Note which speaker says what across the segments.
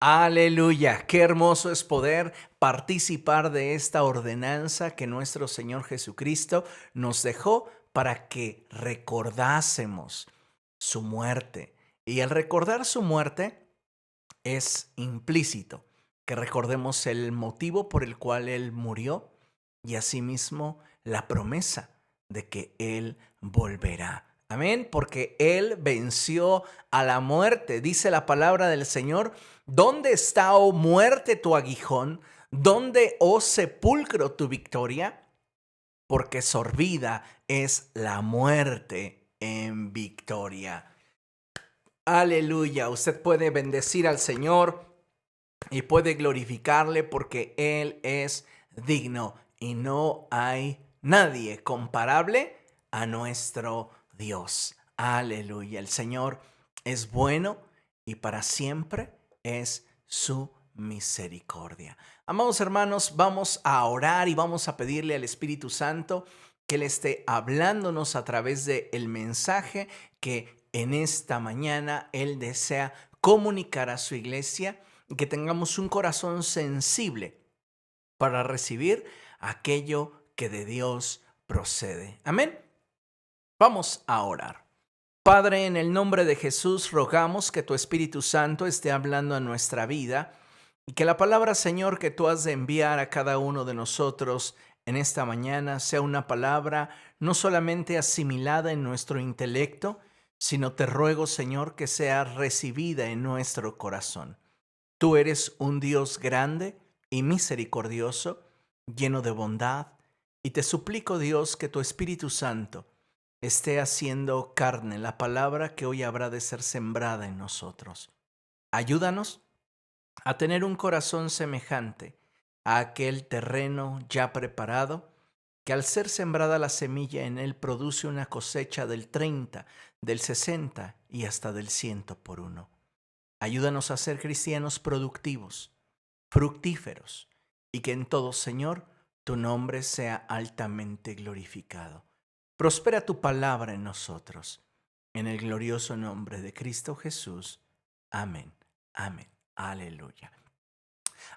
Speaker 1: Aleluya, qué hermoso es poder participar de esta ordenanza que nuestro Señor Jesucristo nos dejó para que recordásemos su muerte. Y al recordar su muerte es implícito que recordemos el motivo por el cual Él murió y asimismo la promesa de que Él volverá. Amén, porque Él venció a la muerte. Dice la palabra del Señor: ¿dónde está, oh muerte, tu aguijón? ¿Dónde, oh sepulcro, tu victoria? Porque sorbida es la muerte en victoria. Aleluya, usted puede bendecir al Señor y puede glorificarle porque Él es digno y no hay nadie comparable a nuestro Dios. Aleluya, el Señor es bueno y para siempre es su misericordia. Amados hermanos, vamos a orar y vamos a pedirle al Espíritu Santo que Él esté hablándonos a través del mensaje que en esta mañana Él desea comunicar a su iglesia, y que tengamos un corazón sensible para recibir aquello que de Dios procede. Amén. Vamos a orar. Padre, en el nombre de Jesús, rogamos que tu Espíritu Santo esté hablando a nuestra vida y que la palabra, Señor, que tú has de enviar a cada uno de nosotros en esta mañana sea una palabra no solamente asimilada en nuestro intelecto, sino te ruego, Señor, que sea recibida en nuestro corazón. Tú eres un Dios grande y misericordioso, lleno de bondad, y te suplico, Dios, que tu Espíritu Santo esté haciendo carne la palabra que hoy habrá de ser sembrada en nosotros. Ayúdanos a tener un corazón semejante a aquel terreno ya preparado, que al ser sembrada la semilla en él produce una cosecha del 30, del 60 y hasta del 100 por uno. Ayúdanos a ser cristianos productivos, fructíferos, y que en todo, Señor, tu nombre sea altamente glorificado. Prospera tu palabra en nosotros, en el glorioso nombre de Cristo Jesús. Amén. Amén. Aleluya.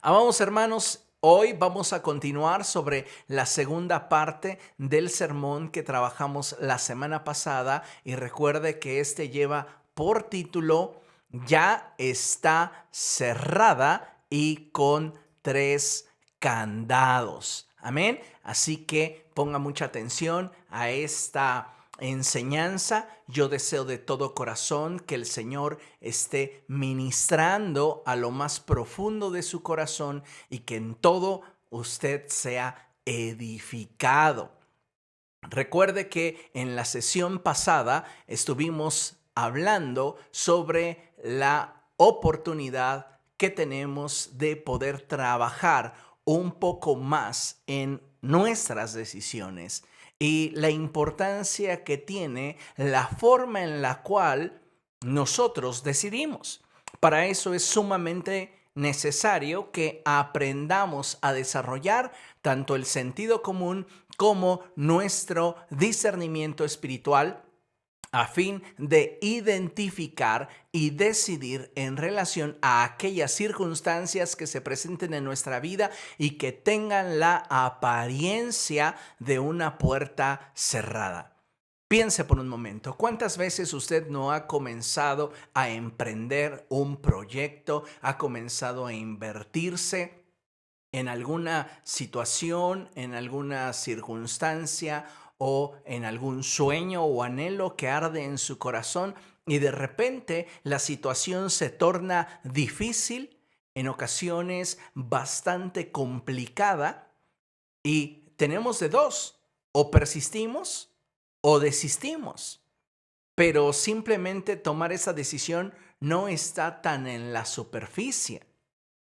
Speaker 1: Amados hermanos, hoy vamos a continuar sobre la segunda parte del sermón que trabajamos la semana pasada, y recuerde que este lleva por título "Ya está cerrada y con 3 candados". Amén. Así que ponga mucha atención a esta enseñanza. Yo deseo de todo corazón que el Señor esté ministrando a lo más profundo de su corazón y que en todo usted sea edificado. Recuerde que en la sesión pasada estuvimos hablando sobre la oportunidad que tenemos de poder trabajar un poco más en nuestras decisiones y la importancia que tiene la forma en la cual nosotros decidimos. Para eso es sumamente necesario que aprendamos a desarrollar tanto el sentido común como nuestro discernimiento espiritual, a fin de identificar y decidir en relación a aquellas circunstancias que se presenten en nuestra vida y que tengan la apariencia de una puerta cerrada. Piense por un momento, ¿cuántas veces usted no ha comenzado a emprender un proyecto, ha comenzado a invertirse en alguna situación, en alguna circunstancia o en algún sueño o anhelo que arde en su corazón, y de repente la situación se torna difícil, en ocasiones bastante complicada, y tenemos de dos: o persistimos o desistimos? Pero simplemente tomar esa decisión no está tan en la superficie.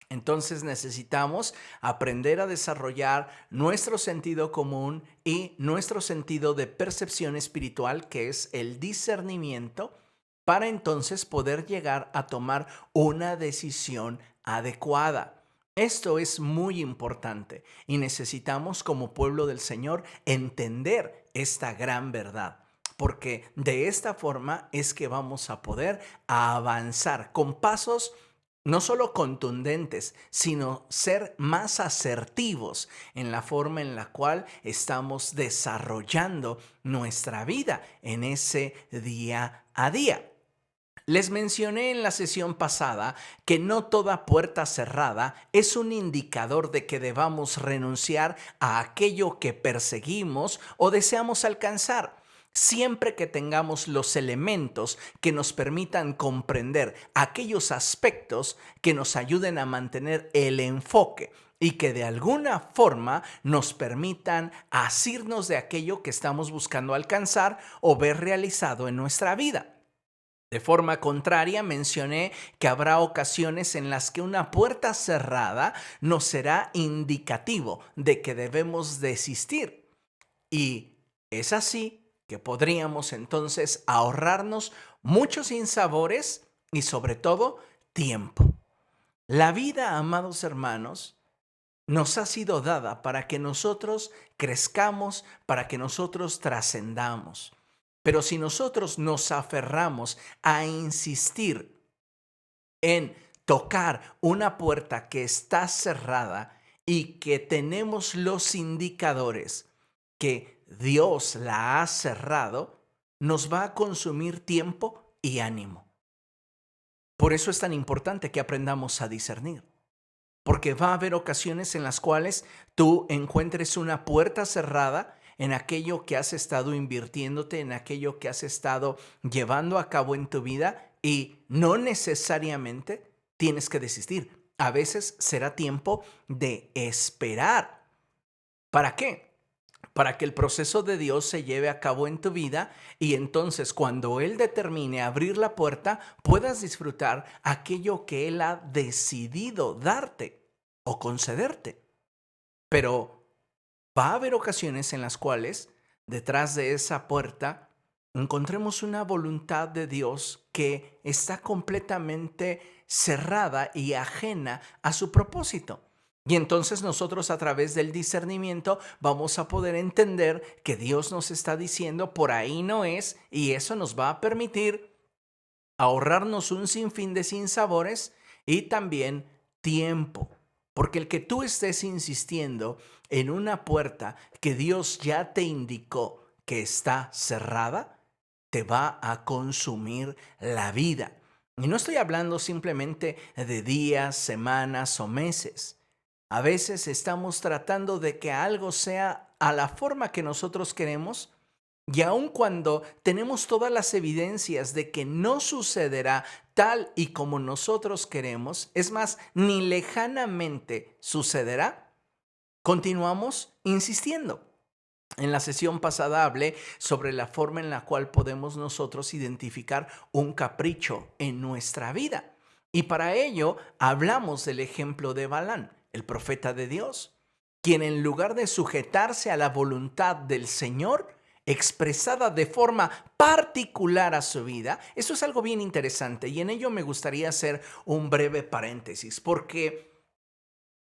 Speaker 1: Entonces necesitamos aprender a desarrollar nuestro sentido común y nuestro sentido de percepción espiritual, que es el discernimiento, para entonces poder llegar a tomar una decisión adecuada. Esto es muy importante y necesitamos, como pueblo del Señor, entender esta gran verdad, porque de esta forma es que vamos a poder avanzar con pasos no solo contundentes, sino ser más asertivos en la forma en la cual estamos desarrollando nuestra vida en ese día a día. Les mencioné en la sesión pasada que no toda puerta cerrada es un indicador de que debamos renunciar a aquello que perseguimos o deseamos alcanzar. Siempre que tengamos los elementos que nos permitan comprender aquellos aspectos que nos ayuden a mantener el enfoque y que de alguna forma nos permitan asirnos de aquello que estamos buscando alcanzar o ver realizado en nuestra vida. De forma contraria, mencioné que habrá ocasiones en las que una puerta cerrada nos será indicativo de que debemos desistir. Y es así que podríamos entonces ahorrarnos muchos sinsabores y sobre todo tiempo. La vida, amados hermanos, nos ha sido dada para que nosotros crezcamos, para que nosotros trascendamos. Pero si nosotros nos aferramos a insistir en tocar una puerta que está cerrada y que tenemos los indicadores que Dios la ha cerrado, nos va a consumir tiempo y ánimo. Por eso es tan importante que aprendamos a discernir. Porque va a haber ocasiones en las cuales tú encuentres una puerta cerrada en aquello que has estado invirtiéndote, en aquello que has estado llevando a cabo en tu vida y no necesariamente tienes que desistir. A veces será tiempo de esperar. ¿Para qué? Para que el proceso de Dios se lleve a cabo en tu vida y entonces cuando Él determine abrir la puerta, puedas disfrutar aquello que Él ha decidido darte o concederte. Pero va a haber ocasiones en las cuales detrás de esa puerta encontremos una voluntad de Dios que está completamente cerrada y ajena a su propósito. Y entonces nosotros a través del discernimiento vamos a poder entender que Dios nos está diciendo por ahí no es, y eso nos va a permitir ahorrarnos un sinfín de sinsabores y también tiempo. Porque el que tú estés insistiendo en una puerta que Dios ya te indicó que está cerrada, te va a consumir la vida. Y no estoy hablando simplemente de días, semanas o meses. A veces estamos tratando de que algo sea a la forma que nosotros queremos y aun cuando tenemos todas las evidencias de que no sucederá tal y como nosotros queremos, es más, ni lejanamente sucederá, continuamos insistiendo. En la sesión pasada hablé sobre la forma en la cual podemos nosotros identificar un capricho en nuestra vida. Y para ello hablamos del ejemplo de Balán, el profeta de Dios, quien en lugar de sujetarse a la voluntad del Señor, expresada de forma particular a su vida, eso es algo bien interesante y en ello me gustaría hacer un breve paréntesis, porque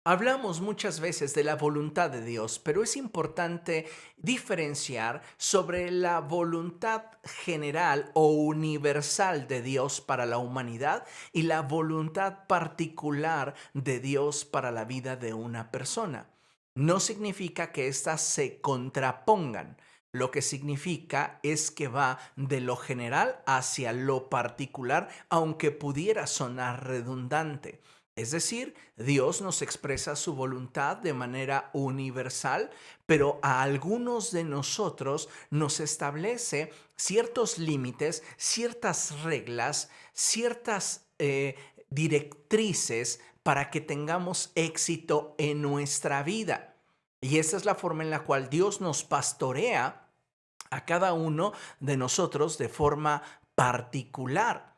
Speaker 1: hablamos muchas veces de la voluntad de Dios, pero es importante diferenciar sobre la voluntad general o universal de Dios para la humanidad y la voluntad particular de Dios para la vida de una persona. No significa que éstas se contrapongan. Lo que significa es que va de lo general hacia lo particular, aunque pudiera sonar redundante. Es decir, Dios nos expresa su voluntad de manera universal, pero a algunos de nosotros nos establece ciertos límites, ciertas reglas, ciertas directrices para que tengamos éxito en nuestra vida. Y esa es la forma en la cual Dios nos pastorea a cada uno de nosotros de forma particular.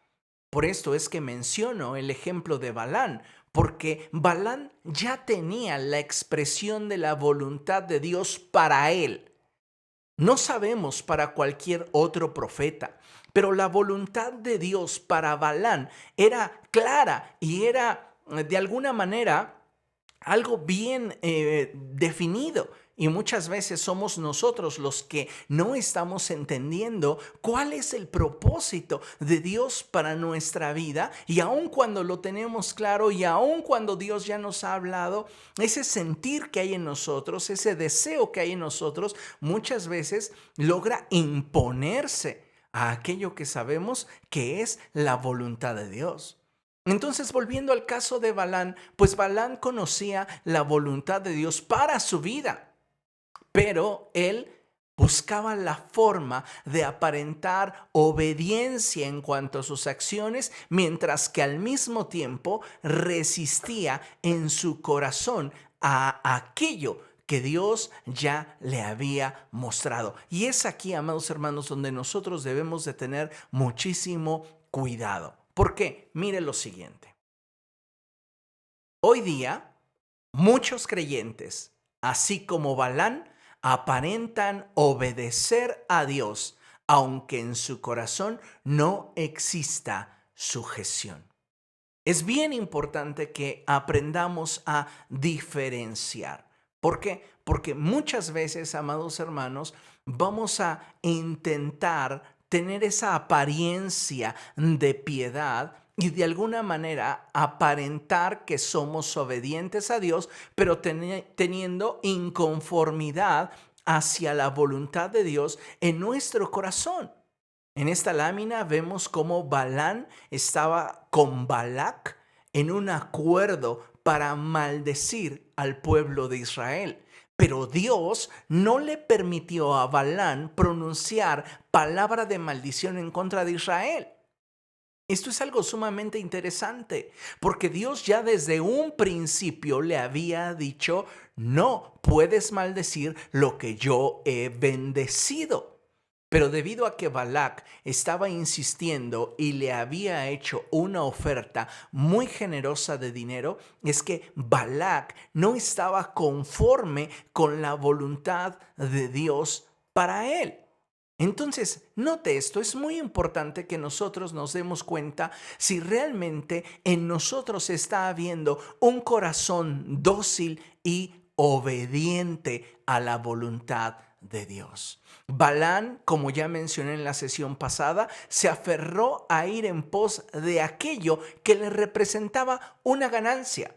Speaker 1: Por esto es que menciono el ejemplo de Balán, porque Balán ya tenía la expresión de la voluntad de Dios para él. No sabemos para cualquier otro profeta, pero la voluntad de Dios para Balán era clara y era de alguna manera algo bien definido. Y muchas veces somos nosotros los que no estamos entendiendo cuál es el propósito de Dios para nuestra vida. Y aun cuando lo tenemos claro y aun cuando Dios ya nos ha hablado, ese sentir que hay en nosotros, ese deseo que hay en nosotros, muchas veces logra imponerse a aquello que sabemos que es la voluntad de Dios. Entonces, volviendo al caso de Balán, pues Balán conocía la voluntad de Dios para su vida. Pero él buscaba la forma de aparentar obediencia en cuanto a sus acciones, mientras que al mismo tiempo resistía en su corazón a aquello que Dios ya le había mostrado. Y es aquí, amados hermanos, donde nosotros debemos de tener muchísimo cuidado. ¿Por qué? Mire lo siguiente. Hoy día, muchos creyentes, así como Balán, aparentan obedecer a Dios, aunque en su corazón no exista sujeción. Es bien importante que aprendamos a diferenciar. ¿Por qué? Porque muchas veces, amados hermanos, vamos a intentar tener esa apariencia de piedad y de alguna manera aparentar que somos obedientes a Dios, pero teniendo inconformidad hacia la voluntad de Dios en nuestro corazón. En esta lámina vemos cómo Balán estaba con Balac en un acuerdo para maldecir al pueblo de Israel. Pero Dios no le permitió a Balán pronunciar palabra de maldición en contra de Israel. Esto es algo sumamente interesante, porque Dios ya desde un principio le había dicho: no puedes maldecir lo que yo he bendecido. Pero debido a que Balac estaba insistiendo y le había hecho una oferta muy generosa de dinero, es que Balac no estaba conforme con la voluntad de Dios para él. Entonces, note esto, es muy importante que nosotros nos demos cuenta si realmente en nosotros está habiendo un corazón dócil y obediente a la voluntad de Dios. Balán, como ya mencioné en la sesión pasada, se aferró a ir en pos de aquello que le representaba una ganancia.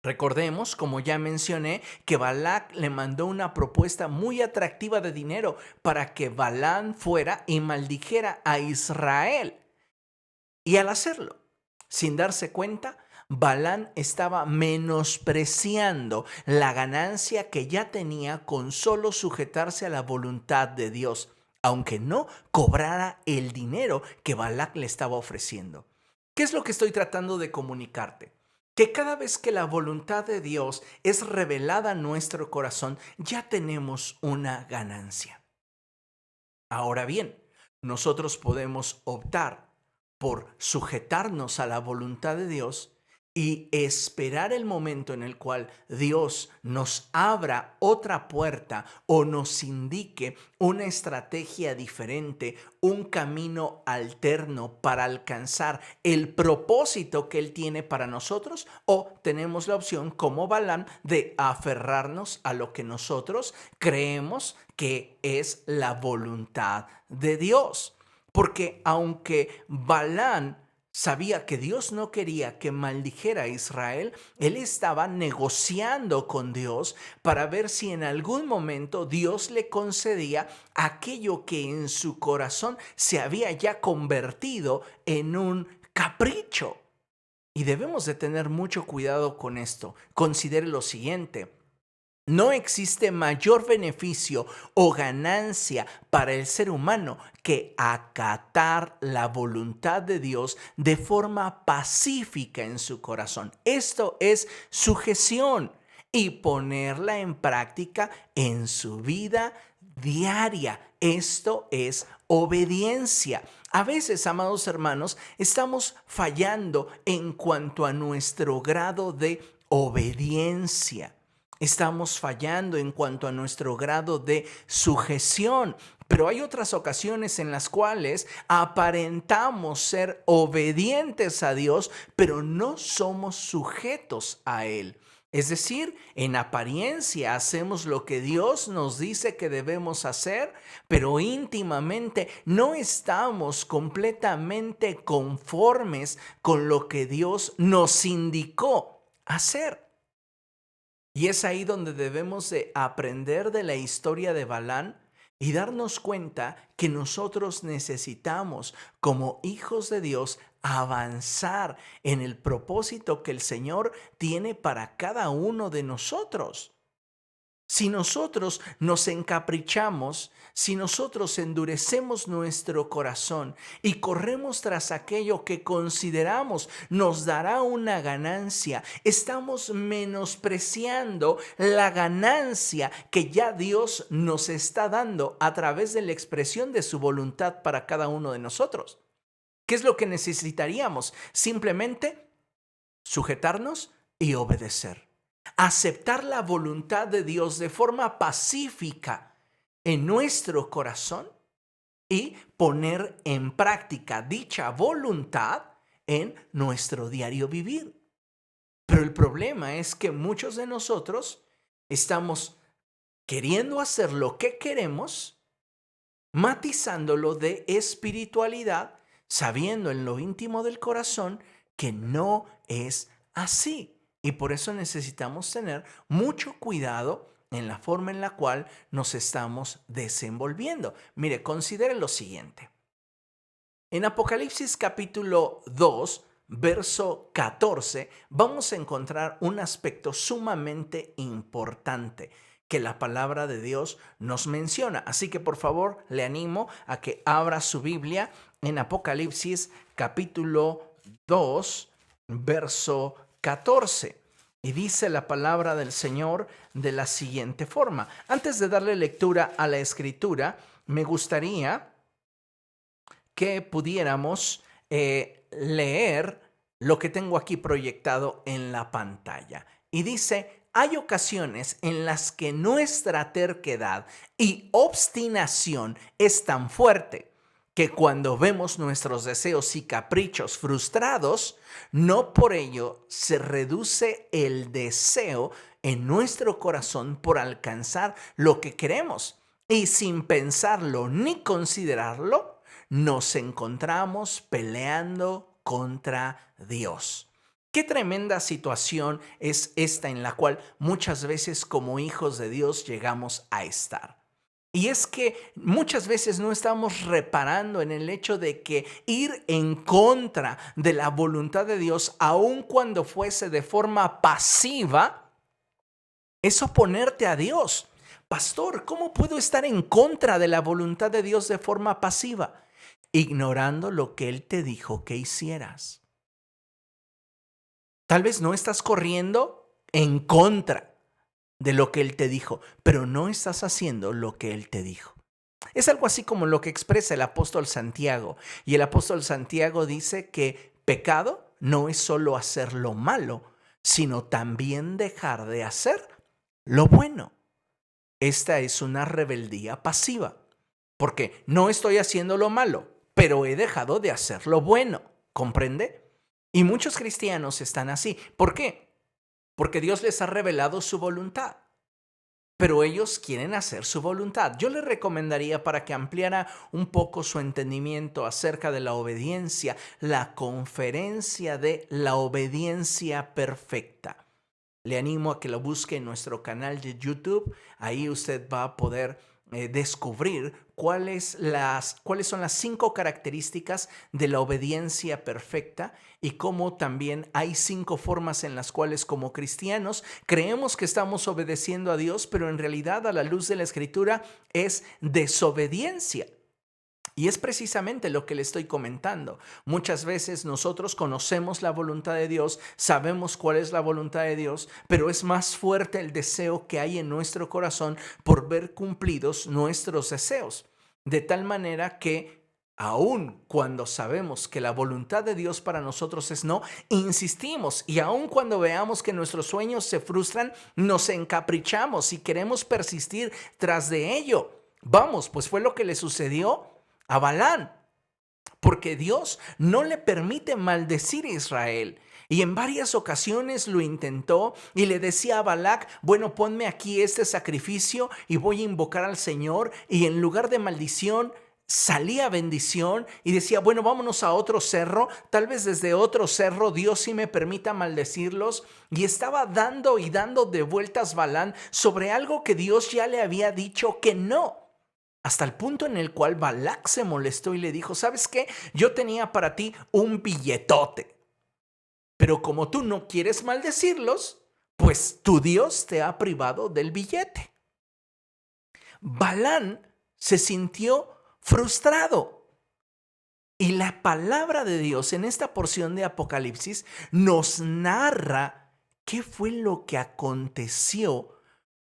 Speaker 1: Recordemos, como ya mencioné, que Balac le mandó una propuesta muy atractiva de dinero para que Balán fuera y maldijera a Israel. Y al hacerlo, sin darse cuenta, Balán estaba menospreciando la ganancia que ya tenía con solo sujetarse a la voluntad de Dios, aunque no cobrara el dinero que Balac le estaba ofreciendo. ¿Qué es lo que estoy tratando de comunicarte? Que cada vez que la voluntad de Dios es revelada en nuestro corazón, ya tenemos una ganancia. Ahora bien, nosotros podemos optar por sujetarnos a la voluntad de Dios y esperar el momento en el cual Dios nos abra otra puerta o nos indique una estrategia diferente, un camino alterno para alcanzar el propósito que Él tiene para nosotros, o tenemos la opción como Balaam de aferrarnos a lo que nosotros creemos que es la voluntad de Dios. Porque aunque Balaam sabía que Dios no quería que maldijera a Israel, él estaba negociando con Dios para ver si en algún momento Dios le concedía aquello que en su corazón se había ya convertido en un capricho. Y debemos de tener mucho cuidado con esto. Considere lo siguiente. No existe mayor beneficio o ganancia para el ser humano que acatar la voluntad de Dios de forma pacífica en su corazón. Esto es sujeción y ponerla en práctica en su vida diaria. Esto es obediencia. A veces, amados hermanos, estamos fallando en cuanto a nuestro grado de obediencia. Estamos fallando en cuanto a nuestro grado de sujeción, pero hay otras ocasiones en las cuales aparentamos ser obedientes a Dios, pero no somos sujetos a Él. Es decir, en apariencia hacemos lo que Dios nos dice que debemos hacer, pero íntimamente no estamos completamente conformes con lo que Dios nos indicó hacer. Y es ahí donde debemos de aprender de la historia de Balán y darnos cuenta que nosotros necesitamos, como hijos de Dios, avanzar en el propósito que el Señor tiene para cada uno de nosotros. Si nosotros nos encaprichamos, si nosotros endurecemos nuestro corazón y corremos tras aquello que consideramos nos dará una ganancia, estamos menospreciando la ganancia que ya Dios nos está dando a través de la expresión de su voluntad para cada uno de nosotros. ¿Qué es lo que necesitaríamos? Simplemente sujetarnos y obedecer. Aceptar la voluntad de Dios de forma pacífica en nuestro corazón y poner en práctica dicha voluntad en nuestro diario vivir. Pero el problema es que muchos de nosotros estamos queriendo hacer lo que queremos, matizándolo de espiritualidad, sabiendo en lo íntimo del corazón que no es así. Y por eso necesitamos tener mucho cuidado en la forma en la cual nos estamos desenvolviendo. Mire, considere lo siguiente. En Apocalipsis capítulo 2, verso 14, vamos a encontrar un aspecto sumamente importante que la palabra de Dios nos menciona. Así que por favor le animo a que abra su Biblia en Apocalipsis capítulo 2, verso 14. Y dice la palabra del Señor de la siguiente forma. Antes de darle lectura a la escritura, me gustaría que pudiéramos leer lo que tengo aquí proyectado en la pantalla. Y dice: hay ocasiones en las que nuestra terquedad y obstinación es tan fuerte que cuando vemos nuestros deseos y caprichos frustrados, no por ello se reduce el deseo en nuestro corazón por alcanzar lo que queremos. Y sin pensarlo ni considerarlo, nos encontramos peleando contra Dios. Qué tremenda situación es esta en la cual muchas veces como hijos de Dios llegamos a estar. Y es que muchas veces no estamos reparando en el hecho de que ir en contra de la voluntad de Dios, aun cuando fuese de forma pasiva, es oponerte a Dios. Pastor, ¿cómo puedo estar en contra de la voluntad de Dios de forma pasiva? Ignorando lo que Él te dijo que hicieras. Tal vez no estás corriendo en contra de lo que Él te dijo, pero no estás haciendo lo que Él te dijo. Es algo así como lo que expresa el apóstol Santiago. Y el apóstol Santiago dice que pecado no es solo hacer lo malo, sino también dejar de hacer lo bueno. Esta es una rebeldía pasiva, porque no estoy haciendo lo malo, pero he dejado de hacer lo bueno. ¿Comprende? Y muchos cristianos están así. ¿Por qué? Porque Dios les ha revelado su voluntad, pero ellos quieren hacer su voluntad. Yo le recomendaría, para que ampliara un poco su entendimiento acerca de la obediencia, la conferencia de la obediencia perfecta. Le animo a que lo busque en nuestro canal de YouTube. Ahí usted va a poder descubrir cuáles son las 5 características de la obediencia perfecta y cómo también hay 5 formas en las cuales como cristianos creemos que estamos obedeciendo a Dios, pero en realidad a la luz de la Escritura es desobediencia. Y es precisamente lo que le estoy comentando. Muchas veces nosotros conocemos la voluntad de Dios, sabemos cuál es la voluntad de Dios, pero es más fuerte el deseo que hay en nuestro corazón por ver cumplidos nuestros deseos. De tal manera que aun cuando sabemos que la voluntad de Dios para nosotros es no, insistimos, y aun cuando veamos que nuestros sueños se frustran, nos encaprichamos y queremos persistir tras de ello. Vamos, pues fue lo que le sucedió a Balán. porque Dios no le permite maldecir a Israel. Y en varias ocasiones lo intentó y le decía a Balac, bueno, ponme aquí este sacrificio y voy a invocar al Señor. Y en lugar de maldición, salía bendición y decía, bueno, vámonos a otro cerro, tal vez desde otro cerro Dios sí me permita maldecirlos. Y estaba dando y dando de vueltas Balaam sobre algo que Dios ya le había dicho que no. Hasta el punto en el cual Balac se molestó y le dijo, ¿sabes qué? Yo tenía para ti un billetote, pero como tú no quieres maldecirlos, pues tu Dios te ha privado del billete. Balaam se sintió frustrado. Y la palabra de Dios en esta porción de Apocalipsis nos narra qué fue lo que aconteció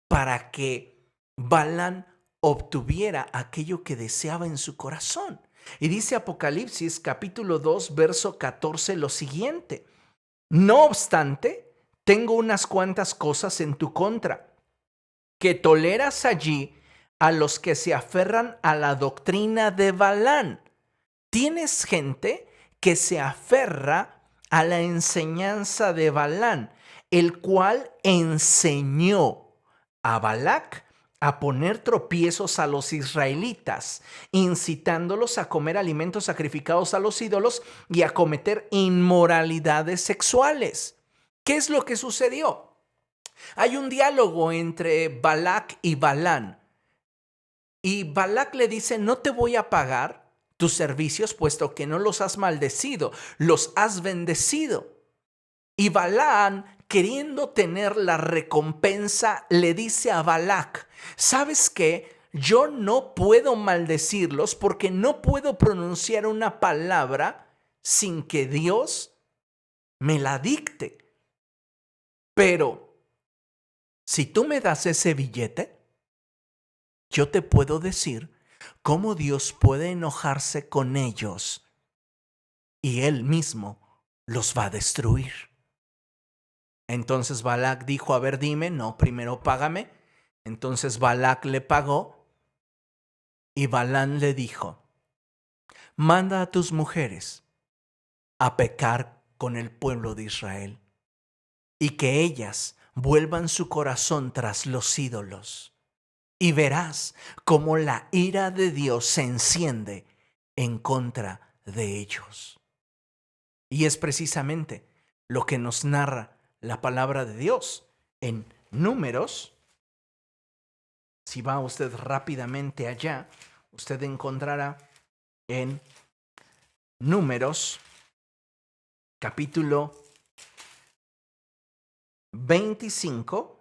Speaker 1: para que Balaam obtuviera aquello que deseaba en su corazón. Y dice Apocalipsis capítulo 2, verso 14 lo siguiente: no obstante, tengo unas cuantas cosas en tu contra, que toleras allí a los que se aferran a la doctrina de Balaam. Tienes gente que se aferra a la enseñanza de Balaam, el cual enseñó a Balac a poner tropiezos a los israelitas, incitándolos a comer alimentos sacrificados a los ídolos y a cometer inmoralidades sexuales. ¿Qué es lo que sucedió? Hay un diálogo entre Balac y Balaam. Y Balac le dice, no te voy a pagar tus servicios, puesto que no los has maldecido, los has bendecido. Y Balaam, queriendo tener la recompensa, le dice a Balac, ¿sabes qué? Yo no puedo maldecirlos porque no puedo pronunciar una palabra sin que Dios me la dicte. Pero si tú me das ese billete, yo te puedo decir cómo Dios puede enojarse con ellos y Él mismo los va a destruir. Entonces Balac dijo, a ver, dime, no, primero págame. Entonces Balac le pagó y Balaam le dijo, manda a tus mujeres a pecar con el pueblo de Israel y que ellas vuelvan su corazón tras los ídolos. Y verás cómo la ira de Dios se enciende en contra de ellos. Y es precisamente lo que nos narra la palabra de Dios en Números. Si va usted rápidamente allá, usted encontrará en Números capítulo 25,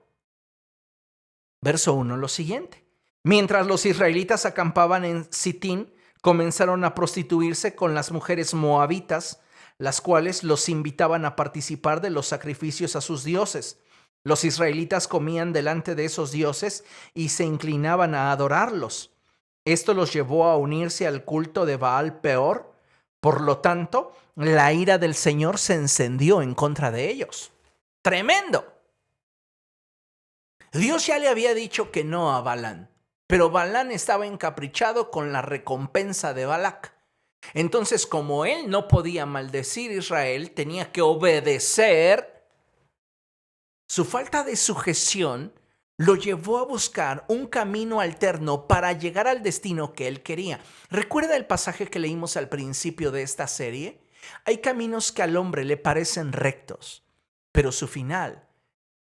Speaker 1: verso 1, lo siguiente. Mientras los israelitas acampaban en Sitín, comenzaron a prostituirse con las mujeres moabitas, las cuales los invitaban a participar de los sacrificios a sus dioses. Los israelitas comían delante de esos dioses y se inclinaban a adorarlos. Esto los llevó a unirse al culto de Baal Peor. Por lo tanto, la ira del Señor se encendió en contra de ellos. ¡Tremendo! Dios ya le había dicho que no a Balaam, pero Balaam estaba encaprichado con la recompensa de Balac. Entonces, como él no podía maldecir a Israel, tenía que obedecer. Su falta de sujeción lo llevó a buscar un camino alterno para llegar al destino que él quería. ¿Recuerda el pasaje que leímos al principio de esta serie? Hay caminos que al hombre le parecen rectos, pero su final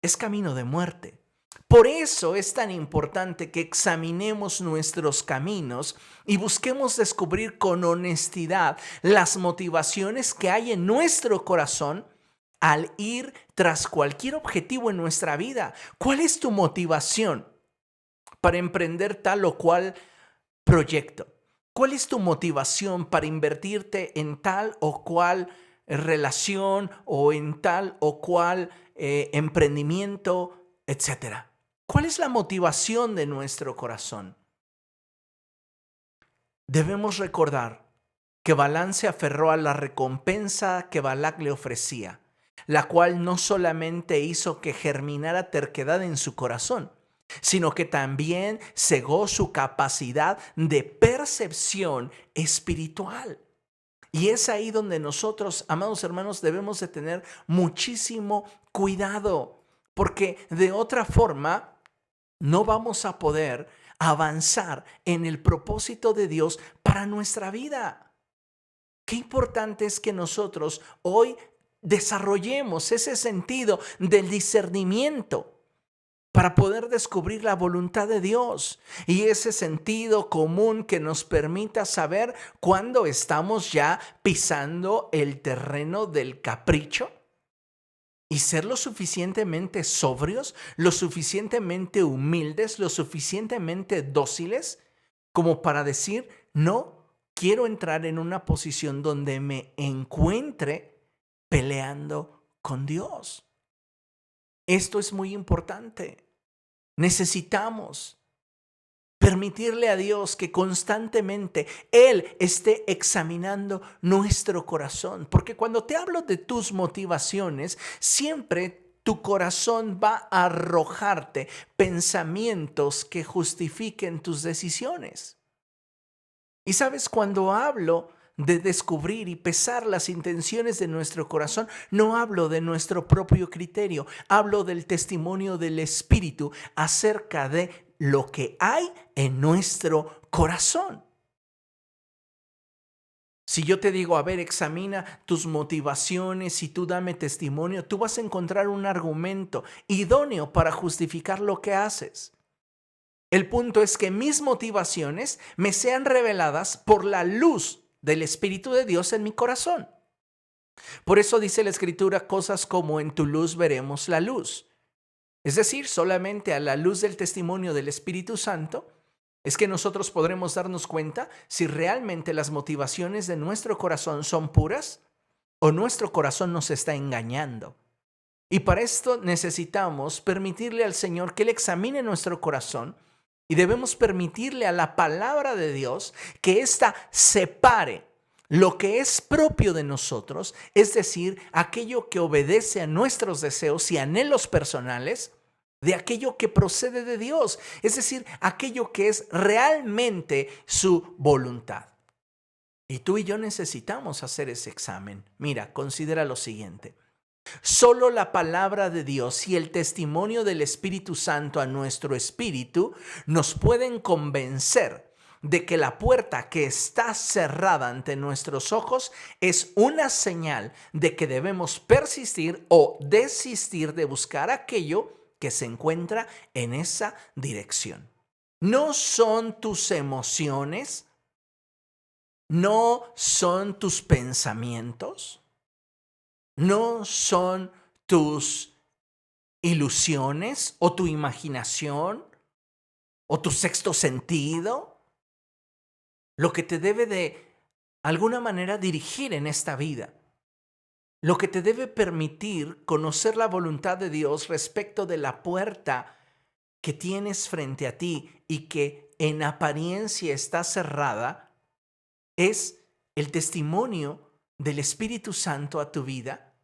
Speaker 1: es camino de muerte. Por eso es tan importante que examinemos nuestros caminos y busquemos descubrir con honestidad las motivaciones que hay en nuestro corazón al ir tras cualquier objetivo en nuestra vida. ¿Cuál es tu motivación para emprender tal o cual proyecto? ¿Cuál es tu motivación para invertirte en tal o cual relación o en tal o cual emprendimiento, etcétera? ¿Cuál es la motivación de nuestro corazón? Debemos recordar que Balaam se aferró a la recompensa que Balac le ofrecía, la cual no solamente hizo que germinara terquedad en su corazón, sino que también cegó su capacidad de percepción espiritual. Y es ahí donde nosotros, amados hermanos, debemos de tener muchísimo cuidado, porque de otra forma no vamos a poder avanzar en el propósito de Dios para nuestra vida. Qué importante es que nosotros hoy desarrollemos ese sentido del discernimiento para poder descubrir la voluntad de Dios y ese sentido común que nos permita saber cuándo estamos ya pisando el terreno del capricho y ser lo suficientemente sobrios, lo suficientemente humildes, lo suficientemente dóciles como para decir: no quiero entrar en una posición donde me encuentre peleando con Dios. Esto es muy importante. Necesitamos permitirle a Dios que constantemente Él esté examinando nuestro corazón. Porque cuando te hablo de tus motivaciones, siempre tu corazón va a arrojarte pensamientos que justifiquen tus decisiones. Y sabes, cuando hablo de descubrir y pesar las intenciones de nuestro corazón, no hablo de nuestro propio criterio, hablo del testimonio del Espíritu acerca de lo que hay en nuestro corazón. Si yo te digo: a ver, examina tus motivaciones y tú dame testimonio, tú vas a encontrar un argumento idóneo para justificar lo que haces. El punto es que mis motivaciones me sean reveladas por la luz del Espíritu de Dios en mi corazón. Por eso dice la Escritura cosas como: en tu luz veremos la luz. Es decir, solamente a la luz del testimonio del Espíritu Santo es que nosotros podremos darnos cuenta si realmente las motivaciones de nuestro corazón son puras o nuestro corazón nos está engañando. Y para esto necesitamos permitirle al Señor que Él examine nuestro corazón. Y debemos permitirle a la palabra de Dios que ésta separe lo que es propio de nosotros, es decir, aquello que obedece a nuestros deseos y anhelos personales, de aquello que procede de Dios, es decir, aquello que es realmente su voluntad. Y tú y yo necesitamos hacer ese examen. Mira, considera lo siguiente. Solo la palabra de Dios y el testimonio del Espíritu Santo a nuestro espíritu nos pueden convencer de que la puerta que está cerrada ante nuestros ojos es una señal de que debemos persistir o desistir de buscar aquello que se encuentra en esa dirección. No son tus emociones, no son tus pensamientos, no son tus ilusiones o tu imaginación o tu sexto sentido lo que te debe de alguna manera dirigir en esta vida. Lo que te debe permitir conocer la voluntad de Dios respecto de la puerta que tienes frente a ti y que en apariencia está cerrada es el testimonio del Espíritu Santo a tu vida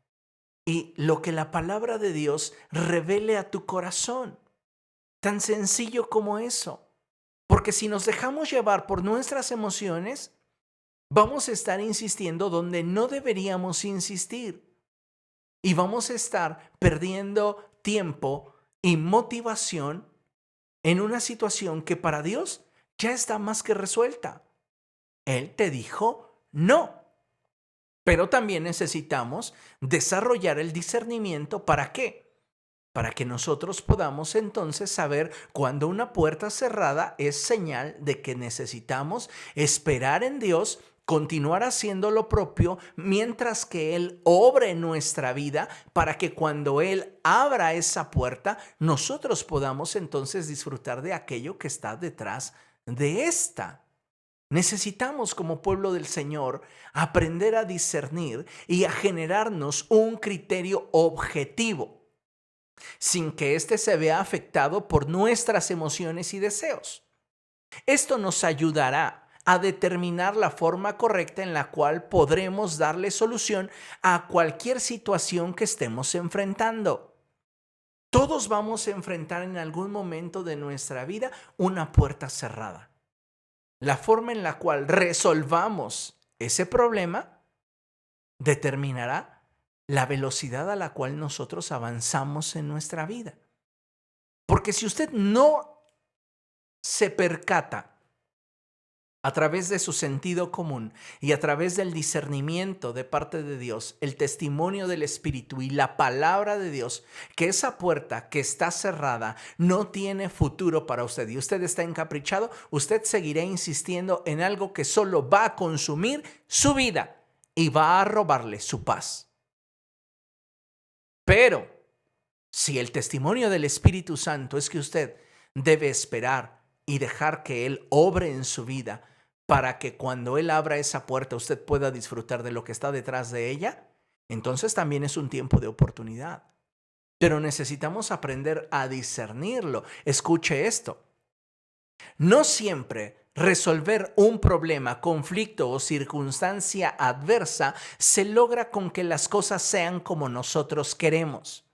Speaker 1: y lo que la palabra de Dios revele a tu corazón. Tan sencillo como eso. Porque si nos dejamos llevar por nuestras emociones, vamos a estar insistiendo donde no deberíamos insistir. Y vamos a estar perdiendo tiempo y motivación en una situación que para Dios ya está más que resuelta. Él te dijo no. Pero también necesitamos desarrollar el discernimiento. ¿Para qué? Para que nosotros podamos entonces saber cuando una puerta cerrada es señal de que necesitamos esperar en Dios, continuar haciendo lo propio mientras que Él obre en nuestra vida para que cuando Él abra esa puerta, nosotros podamos entonces disfrutar de aquello que está detrás de esta. Necesitamos como pueblo del Señor aprender a discernir y a generarnos un criterio objetivo, sin que éste se vea afectado por nuestras emociones y deseos. Esto nos ayudará a determinar la forma correcta en la cual podremos darle solución a cualquier situación que estemos enfrentando. Todos vamos a enfrentar en algún momento de nuestra vida una puerta cerrada. La forma en la cual resolvamos ese problema determinará la velocidad a la cual nosotros avanzamos en nuestra vida. Porque si usted no se percata a través de su sentido común y a través del discernimiento de parte de Dios, el testimonio del Espíritu y la palabra de Dios, que esa puerta que está cerrada no tiene futuro para usted y usted está encaprichado, usted seguirá insistiendo en algo que solo va a consumir su vida y va a robarle su paz. Pero si el testimonio del Espíritu Santo es que usted debe esperar y dejar que Él obre en su vida para que cuando Él abra esa puerta usted pueda disfrutar de lo que está detrás de ella, entonces también es un tiempo de oportunidad. Pero necesitamos aprender a discernirlo. Escuche esto. No siempre resolver un problema, conflicto o circunstancia adversa se logra con que las cosas sean como nosotros queremos.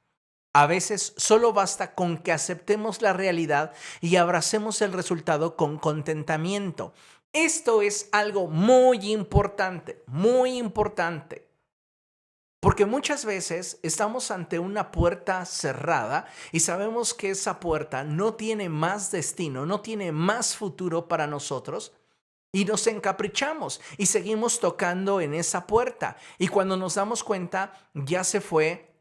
Speaker 1: A veces solo basta con que aceptemos la realidad y abracemos el resultado con contentamiento. Esto es algo muy importante, muy importante. Porque muchas veces estamos ante una puerta cerrada y sabemos que esa puerta no tiene más destino, no tiene más futuro para nosotros. Y nos encaprichamos y seguimos tocando en esa puerta. Y cuando nos damos cuenta, ya se fue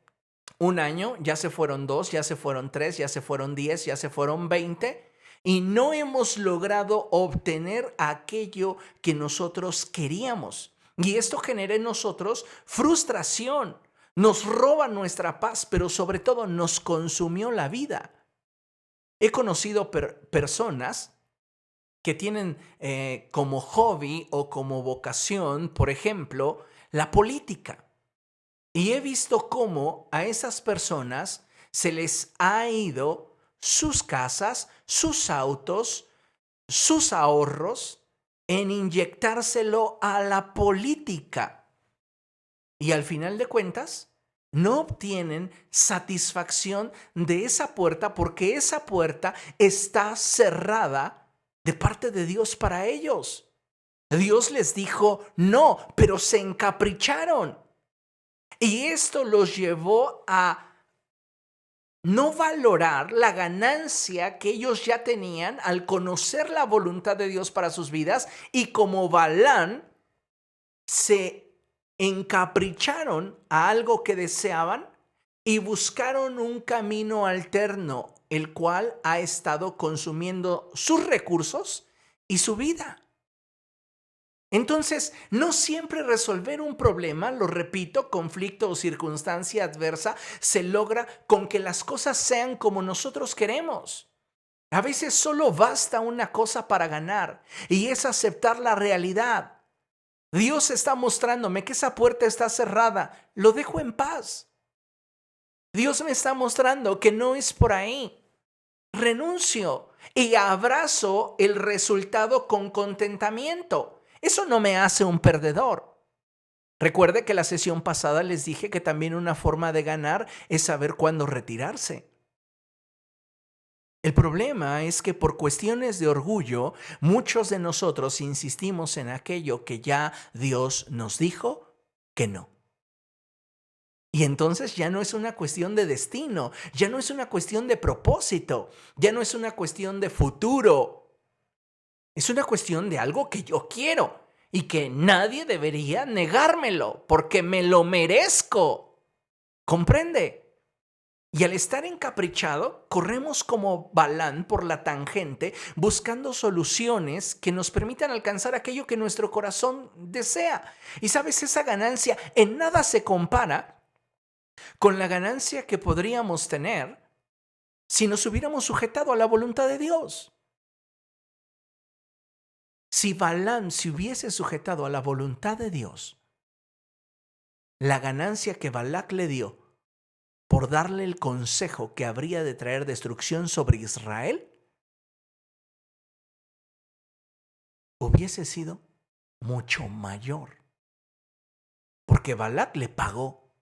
Speaker 1: un año, ya se fueron 2, ya se fueron 3, ya se fueron 10, ya se fueron 20 y no hemos logrado obtener aquello que nosotros queríamos. Y esto genera en nosotros frustración, nos roba nuestra paz, pero sobre todo nos consumió la vida. He conocido personas que tienen como hobby o como vocación, por ejemplo, la política. Y he visto cómo a esas personas se les ha ido sus casas, sus autos, sus ahorros en inyectárselo a la política. Y al final de cuentas, no obtienen satisfacción de esa puerta porque esa puerta está cerrada de parte de Dios para ellos. Dios les dijo no, pero se encapricharon. Y esto los llevó a no valorar la ganancia que ellos ya tenían al conocer la voluntad de Dios para sus vidas y como Balaam se encapricharon a algo que deseaban y buscaron un camino alterno, el cual ha estado consumiendo sus recursos y su vida. Entonces, no siempre resolver un problema, lo repito, conflicto o circunstancia adversa, se logra con que las cosas sean como nosotros queremos. A veces solo basta una cosa para ganar y es aceptar la realidad. Dios está mostrándome que esa puerta está cerrada, lo dejo en paz. Dios me está mostrando que no es por ahí. Renuncio y abrazo el resultado con contentamiento. Eso no me hace un perdedor. Recuerde que la sesión pasada les dije que también una forma de ganar es saber cuándo retirarse. El problema es que por cuestiones de orgullo, muchos de nosotros insistimos en aquello que ya Dios nos dijo que no. Y entonces ya no es una cuestión de destino, ya no es una cuestión de propósito, ya no es una cuestión de futuro. Es una cuestión de algo que yo quiero y que nadie debería negármelo porque me lo merezco. ¿Comprende? Y al estar encaprichado, corremos como Balaam por la tangente buscando soluciones que nos permitan alcanzar aquello que nuestro corazón desea. Y sabes, esa ganancia en nada se compara con la ganancia que podríamos tener si nos hubiéramos sujetado a la voluntad de Dios. Si Balaam se hubiese sujetado a la voluntad de Dios, la ganancia que Balac le dio por darle el consejo que habría de traer destrucción sobre Israel, hubiese sido mucho mayor. Porque Balac le pagó.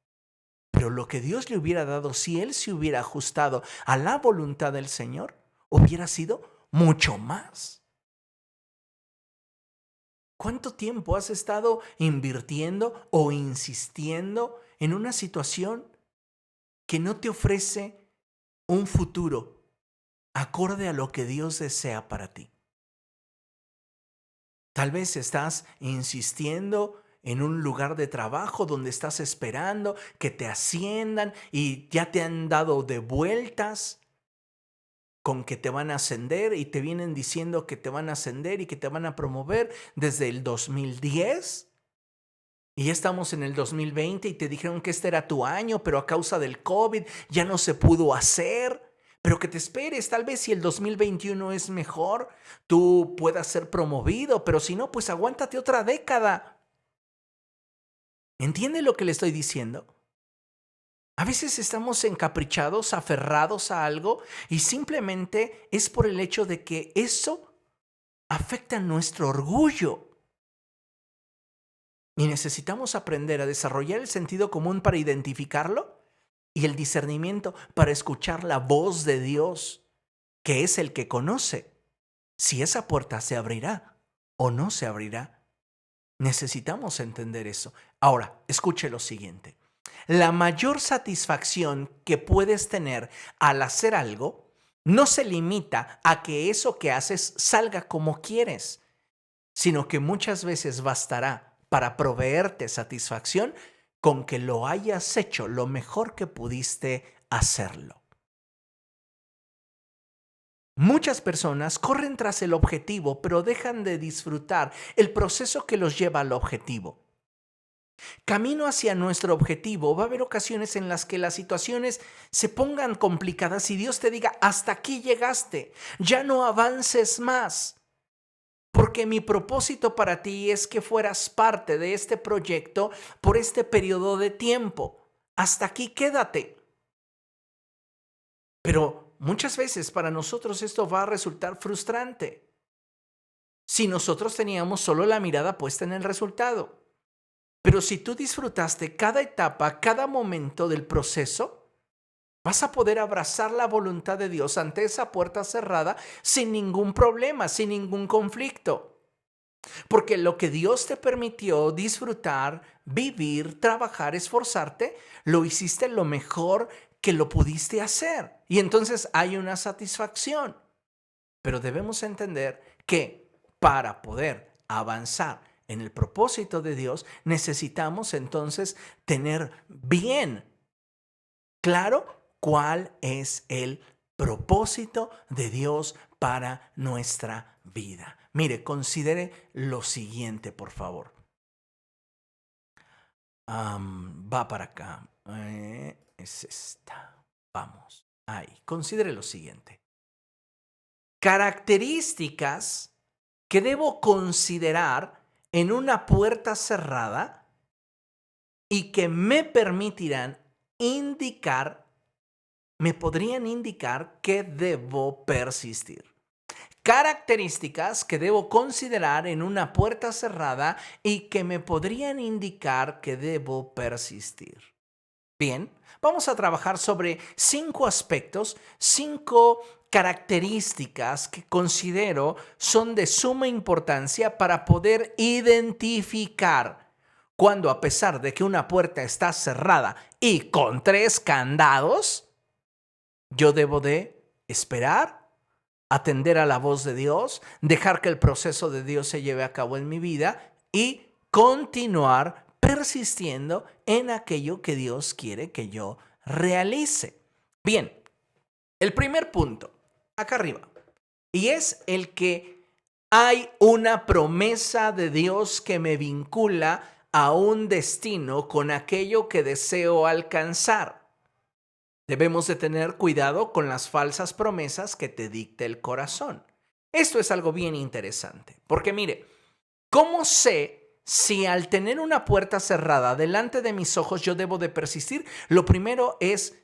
Speaker 1: Pero lo que Dios le hubiera dado si él se hubiera ajustado a la voluntad del Señor, hubiera sido mucho más. ¿Cuánto tiempo has estado invirtiendo o insistiendo en una situación que no te ofrece un futuro acorde a lo que Dios desea para ti? Tal vez estás insistiendo en un lugar de trabajo donde estás esperando que te asciendan y ya te han dado de vueltas con que te van a ascender y te vienen diciendo que te van a ascender y que te van a promover desde el 2010. Y ya estamos en el 2020 y te dijeron que este era tu año, pero a causa del COVID ya no se pudo hacer. Pero que te esperes, tal vez si el 2021 es mejor, tú puedas ser promovido, pero si no, pues aguántate otra década. ¿Entiende lo que le estoy diciendo? A veces estamos encaprichados, aferrados a algo y simplemente es por el hecho de que eso afecta nuestro orgullo. Y necesitamos aprender a desarrollar el sentido común para identificarlo y el discernimiento para escuchar la voz de Dios, que es el que conoce si esa puerta se abrirá o no se abrirá. Necesitamos entender eso. Ahora, escuche lo siguiente. La mayor satisfacción que puedes tener al hacer algo no se limita a que eso que haces salga como quieres, sino que muchas veces bastará para proveerte satisfacción con que lo hayas hecho lo mejor que pudiste hacerlo. Muchas personas corren tras el objetivo, pero dejan de disfrutar el proceso que los lleva al objetivo. Camino hacia nuestro objetivo, va a haber ocasiones en las que las situaciones se pongan complicadas y Dios te diga, hasta aquí llegaste, ya no avances más. Porque mi propósito para ti es que fueras parte de este proyecto por este periodo de tiempo. Hasta aquí quédate. Pero muchas veces para nosotros esto va a resultar frustrante si nosotros teníamos solo la mirada puesta en el resultado. Pero si tú disfrutaste cada etapa, cada momento del proceso, vas a poder abrazar la voluntad de Dios ante esa puerta cerrada sin ningún problema, sin ningún conflicto. Porque lo que Dios te permitió disfrutar, vivir, trabajar, esforzarte, lo hiciste lo mejor que lo pudiste hacer. Y entonces hay una satisfacción. Pero debemos entender que para poder avanzar en el propósito de Dios, necesitamos entonces tener bien claro cuál es el propósito de Dios para nuestra vida. Mire, considere lo siguiente, por favor. Va para acá. Es esta. Vamos. Ahí. Considere lo siguiente. Características que debo considerar en una puerta cerrada y que me permitirán me podrían indicar que debo persistir. Características que debo considerar en una puerta cerrada y que me podrían indicar que debo persistir. Bien, vamos a trabajar sobre 5 aspectos, 5 características que considero son de suma importancia para poder identificar cuando, a pesar de que una puerta está cerrada y con 3 candados, yo debo de esperar, atender a la voz de Dios, dejar que el proceso de Dios se lleve a cabo en mi vida y continuar persistiendo en aquello que Dios quiere que yo realice. Bien, el primer punto, acá arriba, y es el que hay una promesa de Dios que me vincula a un destino con aquello que deseo alcanzar. Debemos de tener cuidado con las falsas promesas que te dicta el corazón. Esto es algo bien interesante, porque mire, ¿cómo sé si al tener una puerta cerrada delante de mis ojos yo debo de persistir? Lo primero es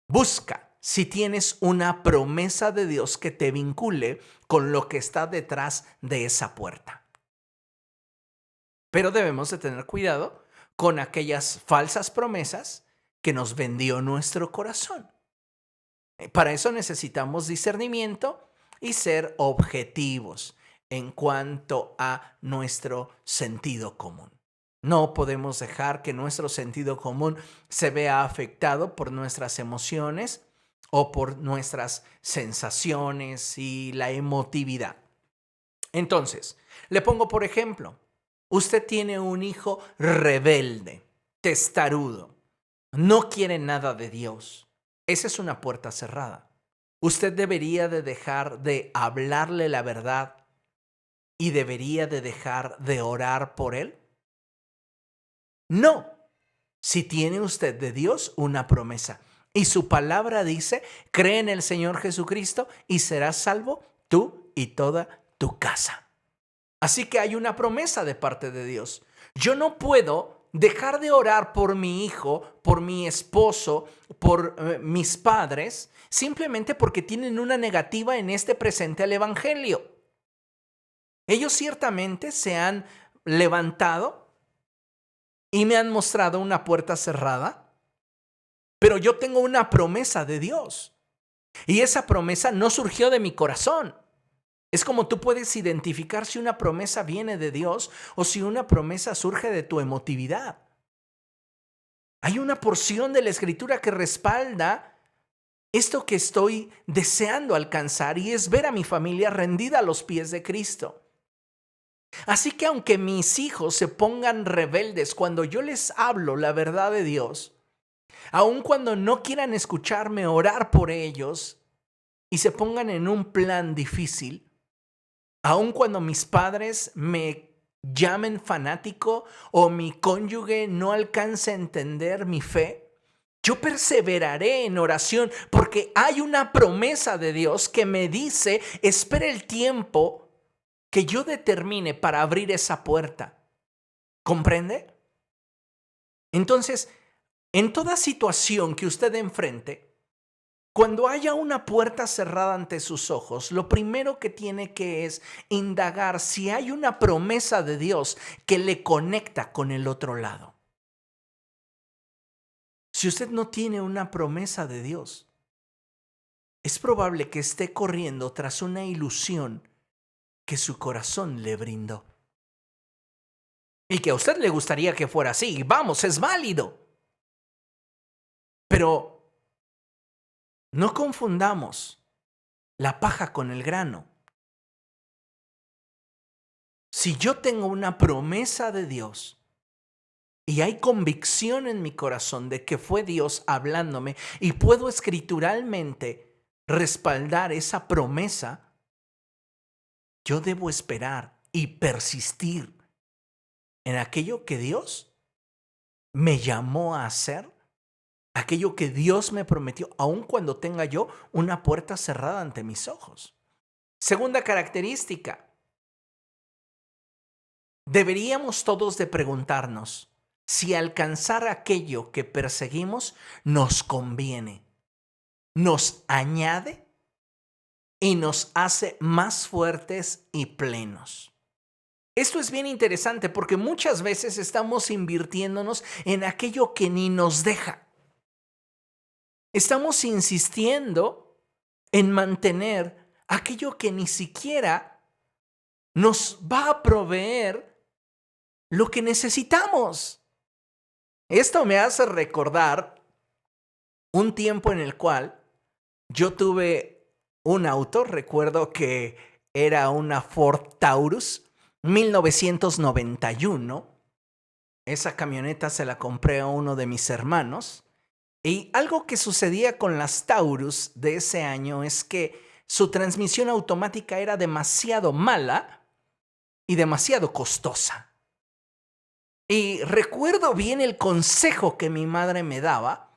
Speaker 1: busca si tienes una promesa de Dios que te vincule con lo que está detrás de esa puerta. Pero debemos de tener cuidado con aquellas falsas promesas que nos vendió nuestro corazón. Para eso necesitamos discernimiento y ser objetivos. en cuanto a nuestro sentido común. No podemos dejar que nuestro sentido común se vea afectado por nuestras emociones o por nuestras sensaciones y la emotividad. Entonces, le pongo por ejemplo, usted tiene un hijo rebelde, testarudo, no quiere nada de Dios. Esa es una puerta cerrada. Usted debería de dejar de hablarle la verdad y debería de dejar de orar por él. No, si tiene usted de Dios una promesa y su palabra dice, cree en el Señor Jesucristo y serás salvo tú y toda tu casa. Así que hay una promesa de parte de Dios. Yo no puedo dejar de orar por mi hijo, por mi esposo, por mis padres, simplemente porque tienen una negativa en este presente al Evangelio. Ellos ciertamente se han levantado y me han mostrado una puerta cerrada, pero yo tengo una promesa de Dios. Y esa promesa no surgió de mi corazón. Es como tú puedes identificar si una promesa viene de Dios o si una promesa surge de tu emotividad. Hay una porción de la Escritura que respalda esto que estoy deseando alcanzar y es ver a mi familia rendida a los pies de Cristo. Así que aunque mis hijos se pongan rebeldes cuando yo les hablo la verdad de Dios, aun cuando no quieran escucharme orar por ellos y se pongan en un plan difícil, aun cuando mis padres me llamen fanático o mi cónyuge no alcance a entender mi fe, yo perseveraré en oración porque hay una promesa de Dios que me dice, espera el tiempo que yo determine para abrir esa puerta. ¿Comprende? Entonces, en toda situación que usted enfrente, cuando haya una puerta cerrada ante sus ojos, lo primero que tiene que es indagar si hay una promesa de Dios que le conecta con el otro lado. Si usted no tiene una promesa de Dios, es probable que esté corriendo tras una ilusión que su corazón le brindó. Y que a usted le gustaría que fuera así. Vamos, es válido. Pero no confundamos la paja con el grano. Si yo tengo una promesa de Dios y hay convicción en mi corazón de que fue Dios hablándome y puedo escrituralmente respaldar esa promesa, yo debo esperar y persistir en aquello que Dios me llamó a hacer, aquello que Dios me prometió, aun cuando tenga yo una puerta cerrada ante mis ojos. Segunda característica. Deberíamos todos de preguntarnos si alcanzar aquello que perseguimos nos conviene, nos añade y nos hace más fuertes y plenos. Esto es bien interesante porque muchas veces estamos invirtiéndonos en aquello que ni nos deja. Estamos insistiendo en mantener aquello que ni siquiera nos va a proveer lo que necesitamos. Esto me hace recordar un tiempo en el cual yo tuve un auto, recuerdo que era una Ford Taurus 1991. Esa camioneta se la compré a uno de mis hermanos. Y algo que sucedía con las Taurus de ese año es que su transmisión automática era demasiado mala y demasiado costosa. Y recuerdo bien el consejo que mi madre me daba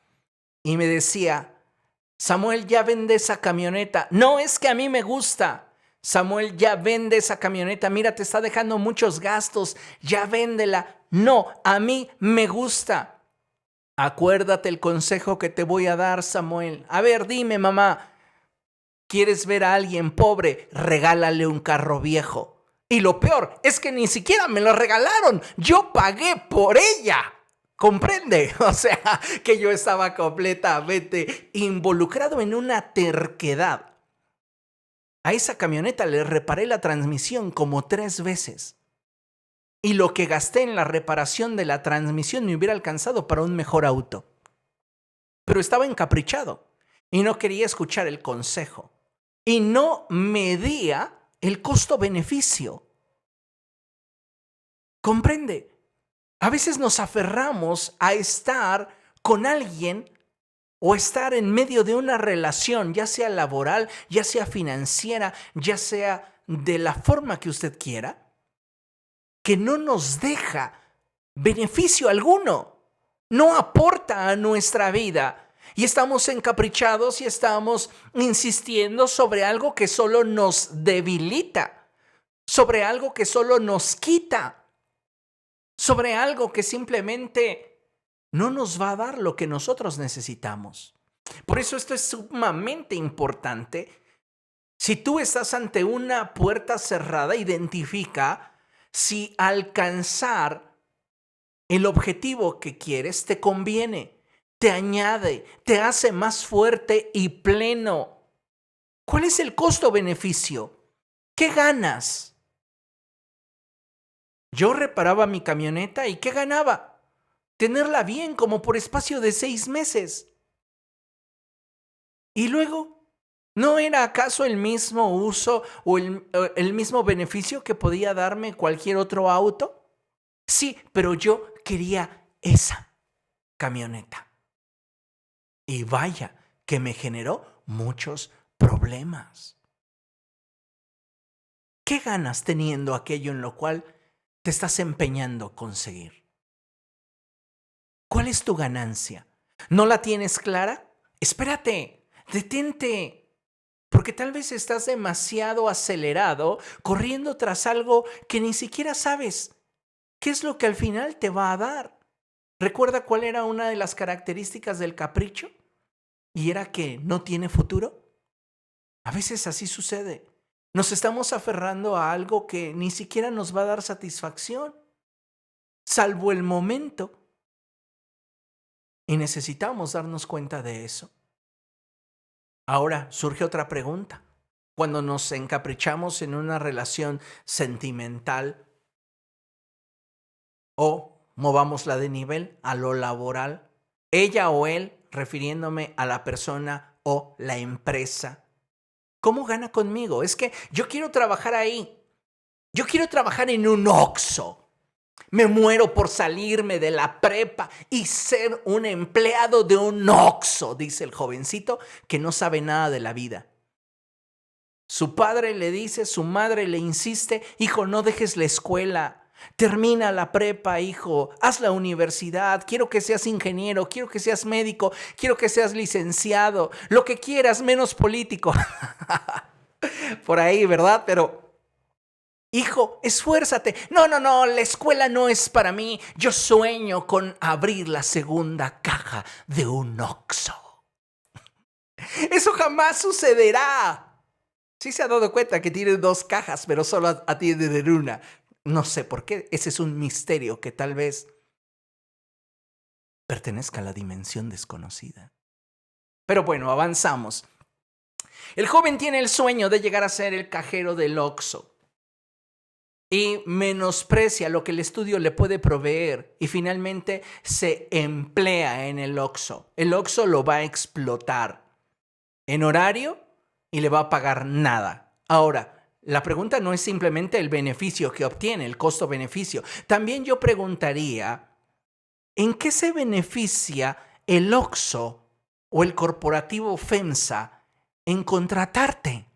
Speaker 1: y me decía, Samuel, ya vende esa camioneta. No, es que a mí me gusta. Samuel, ya vende esa camioneta. Mira, te está dejando muchos gastos. Ya véndela. No, a mí me gusta. Acuérdate el consejo que te voy a dar, Samuel. A ver, dime, mamá. ¿Quieres ver a alguien pobre? Regálale un carro viejo. Y lo peor es que ni siquiera me lo regalaron. Yo pagué por ella. ¿Comprende? O sea, que yo estaba completamente involucrado en una terquedad. A esa camioneta le reparé la transmisión como 3 veces. Y lo que gasté en la reparación de la transmisión me hubiera alcanzado para un mejor auto. Pero estaba encaprichado y no quería escuchar el consejo. Y no medía el costo-beneficio. ¿Comprende? A veces nos aferramos a estar con alguien o estar en medio de una relación, ya sea laboral, ya sea financiera, ya sea de la forma que usted quiera, que no nos deja beneficio alguno, no aporta a nuestra vida. Y estamos encaprichados y estamos insistiendo sobre algo que solo nos debilita, sobre algo que solo nos quita, sobre algo que simplemente no nos va a dar lo que nosotros necesitamos. Por eso esto es sumamente importante. Si tú estás ante una puerta cerrada, identifica si alcanzar el objetivo que quieres te conviene, te añade, te hace más fuerte y pleno. ¿Cuál es el costo-beneficio? ¿Qué ganas? Yo reparaba mi camioneta y ¿qué ganaba? Tenerla bien como por espacio de 6 meses. Y luego, ¿no era acaso el mismo uso o el mismo beneficio que podía darme cualquier otro auto? Sí, pero yo quería esa camioneta. Y vaya, que me generó muchos problemas. ¿Qué ganas teniendo aquello en lo cual te estás empeñando conseguir? ¿Cuál es tu ganancia? ¿No la tienes clara? Espérate, detente, porque tal vez estás demasiado acelerado corriendo tras algo que ni siquiera sabes qué es lo que al final te va a dar. ¿Recuerda cuál era una de las características del capricho? Y era que no tiene futuro. A veces así sucede. Nos estamos aferrando a algo que ni siquiera nos va a dar satisfacción, salvo el momento. Y necesitamos darnos cuenta de eso. Ahora surge otra pregunta. Cuando nos encaprichamos en una relación sentimental o movámosla de nivel a lo laboral, ella o él, refiriéndome a la persona o la empresa, ¿cómo gana conmigo? Es que yo quiero trabajar ahí. Yo quiero trabajar en un Oxxo. Me muero por salirme de la prepa y ser un empleado de un Oxxo, dice el jovencito que no sabe nada de la vida. Su padre le dice, su madre le insiste, hijo, no dejes la escuela, termina la prepa, hijo, haz la universidad, quiero que seas ingeniero, quiero que seas médico, quiero que seas licenciado, lo que quieras, menos político. Por ahí, ¿verdad? Pero hijo, esfuérzate. No, la escuela no es para mí. Yo sueño con abrir la segunda caja de un Oxxo. Eso jamás sucederá. Sí se ha dado cuenta que tiene 2 cajas, pero solo atiende de una. No sé por qué. Ese es un misterio que tal vez pertenezca a la dimensión desconocida. Pero bueno, avanzamos. El joven tiene el sueño de llegar a ser el cajero del Oxxo. Y menosprecia lo que el estudio le puede proveer y finalmente se emplea en el Oxxo. El Oxxo lo va a explotar en horario y le va a pagar nada. Ahora, la pregunta no es simplemente el beneficio que obtiene, el costo-beneficio. También yo preguntaría, ¿en qué se beneficia el Oxxo o el corporativo FEMSA en contratarte?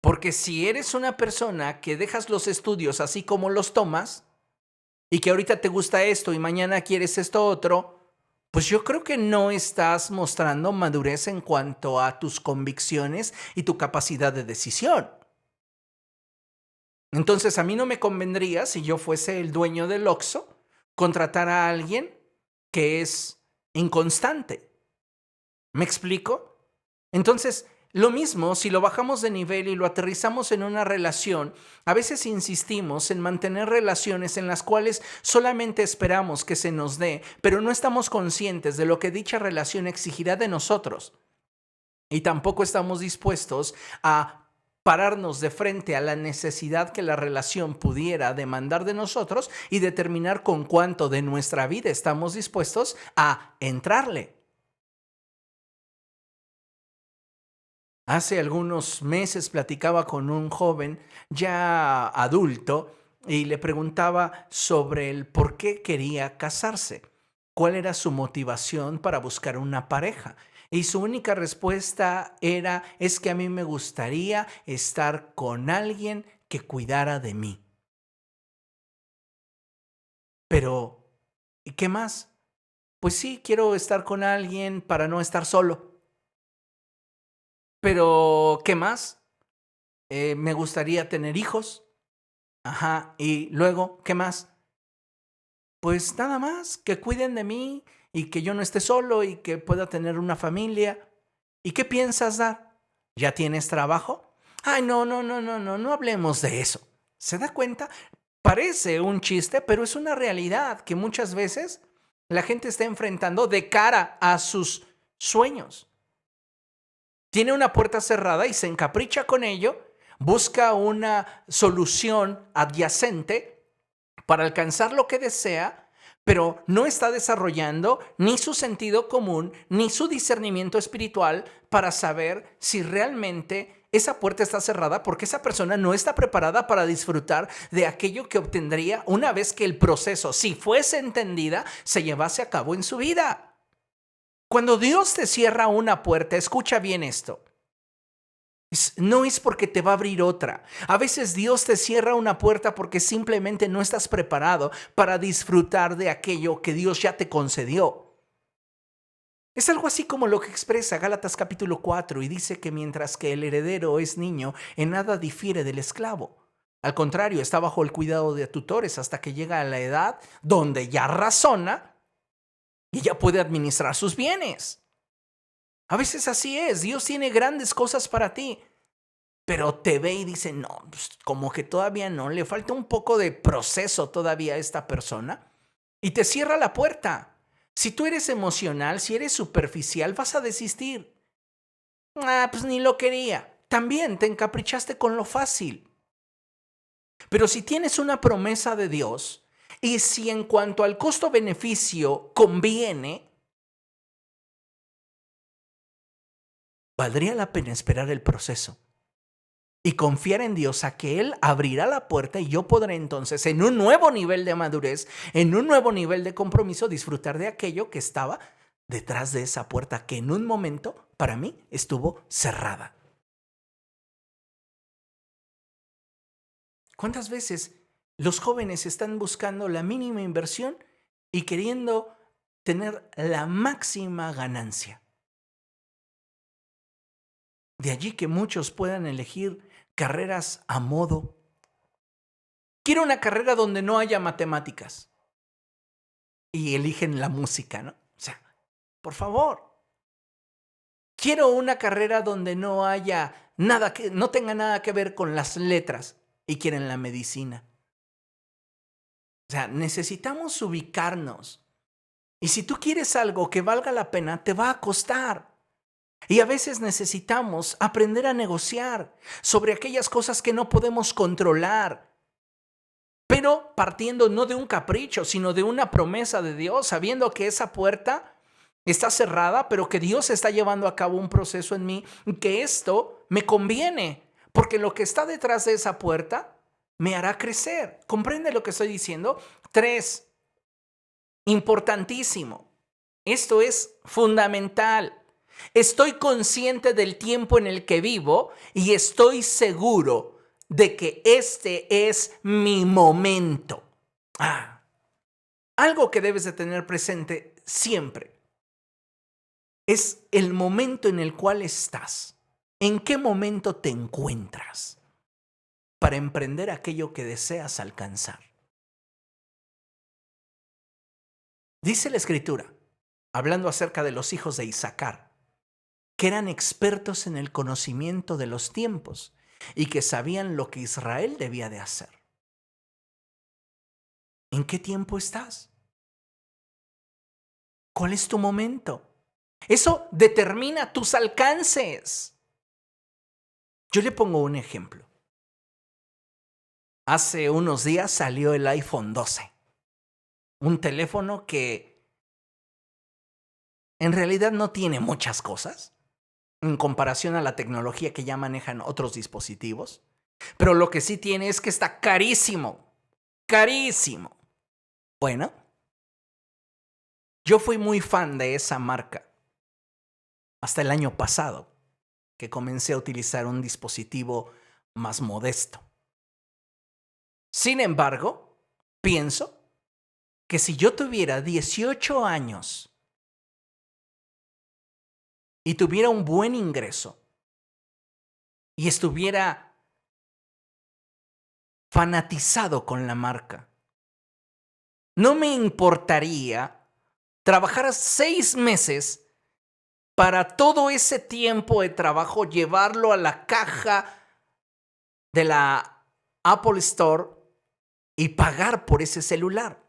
Speaker 1: Porque si eres una persona que dejas los estudios así como los tomas y que ahorita te gusta esto y mañana quieres esto otro, pues yo creo que no estás mostrando madurez en cuanto a tus convicciones y tu capacidad de decisión. Entonces a mí no me convendría, si yo fuese el dueño del Oxxo, contratar a alguien que es inconstante. ¿Me explico? Entonces, lo mismo, si lo bajamos de nivel y lo aterrizamos en una relación, a veces insistimos en mantener relaciones en las cuales solamente esperamos que se nos dé, pero no estamos conscientes de lo que dicha relación exigirá de nosotros. Y tampoco estamos dispuestos a pararnos de frente a la necesidad que la relación pudiera demandar de nosotros y determinar con cuánto de nuestra vida estamos dispuestos a entrarle. Hace algunos meses platicaba con un joven ya adulto y le preguntaba sobre el por qué quería casarse, cuál era su motivación para buscar una pareja. Y su única respuesta era, es que a mí me gustaría estar con alguien que cuidara de mí. Pero, ¿y qué más? Pues sí, quiero estar con alguien para no estar solo. Pero, ¿qué más? Me gustaría tener hijos. Ajá, y luego, ¿qué más? Pues nada más, que cuiden de mí y que yo no esté solo y que pueda tener una familia. ¿Y qué piensas dar? ¿Ya tienes trabajo? Ay, no, no, no, no, no, no hablemos de eso. ¿Se da cuenta? Parece un chiste, pero es una realidad que muchas veces la gente está enfrentando de cara a sus sueños. Tiene una puerta cerrada y se encapricha con ello, busca una solución adyacente para alcanzar lo que desea, pero no está desarrollando ni su sentido común, ni su discernimiento espiritual para saber si realmente esa puerta está cerrada, porque esa persona no está preparada para disfrutar de aquello que obtendría una vez que el proceso, si fuese entendida, se llevase a cabo en su vida. Cuando Dios te cierra una puerta, escucha bien esto. No es porque te va a abrir otra. A veces Dios te cierra una puerta porque simplemente no estás preparado para disfrutar de aquello que Dios ya te concedió. Es algo así como lo que expresa Gálatas capítulo 4 y dice que mientras que el heredero es niño, en nada difiere del esclavo. Al contrario, está bajo el cuidado de tutores hasta que llega a la edad donde ya razona y ya puede administrar sus bienes. A veces así es, Dios tiene grandes cosas para ti, pero te ve y dice, no, pues, como que todavía no, le falta un poco de proceso todavía a esta persona y te cierra la puerta. Si tú eres emocional, si eres superficial, vas a desistir. Ah, pues ni lo quería. También te encaprichaste con lo fácil. Pero si tienes una promesa de Dios y si en cuanto al costo-beneficio conviene, valdría la pena esperar el proceso y confiar en Dios a que Él abrirá la puerta y yo podré entonces en un nuevo nivel de madurez, en un nuevo nivel de compromiso, disfrutar de aquello que estaba detrás de esa puerta que en un momento para mí estuvo cerrada. ¿Cuántas veces los jóvenes están buscando la mínima inversión y queriendo tener la máxima ganancia? De allí que muchos puedan elegir carreras a modo. Quiero una carrera donde no haya matemáticas. Y eligen la música, ¿no? O sea, por favor. Quiero una carrera donde no haya nada que, no tenga nada que ver con las letras. Y quieren la medicina. O sea, necesitamos ubicarnos. Y si tú quieres algo que valga la pena, te va a costar. Y a veces necesitamos aprender a negociar sobre aquellas cosas que no podemos controlar. Pero partiendo no de un capricho, sino de una promesa de Dios, sabiendo que esa puerta está cerrada, pero que Dios está llevando a cabo un proceso en mí, que esto me conviene, porque lo que está detrás de esa puerta me hará crecer. ¿Comprende lo que estoy diciendo? 3, importantísimo. Esto es fundamental. Estoy consciente del tiempo en el que vivo y estoy seguro de que este es mi momento. Algo que debes de tener presente siempre es el momento en el cual estás. ¿En qué momento te encuentras para emprender aquello que deseas alcanzar? Dice la Escritura, hablando acerca de los hijos de Isaacar, que eran expertos en el conocimiento de los tiempos y que sabían lo que Israel debía de hacer. ¿En qué tiempo estás? ¿Cuál es tu momento? Eso determina tus alcances. Yo le pongo un ejemplo. Hace unos días salió el iPhone 12, un teléfono que en realidad no tiene muchas cosas en comparación a la tecnología que ya manejan otros dispositivos, pero lo que sí tiene es que está carísimo, carísimo. Bueno, yo fui muy fan de esa marca hasta el año pasado, que comencé a utilizar un dispositivo más modesto. Sin embargo, pienso que si yo tuviera 18 años y tuviera un buen ingreso y estuviera fanatizado con la marca, no me importaría trabajar 6 meses para todo ese tiempo de trabajo llevarlo a la caja de la Apple Store y pagar por ese celular.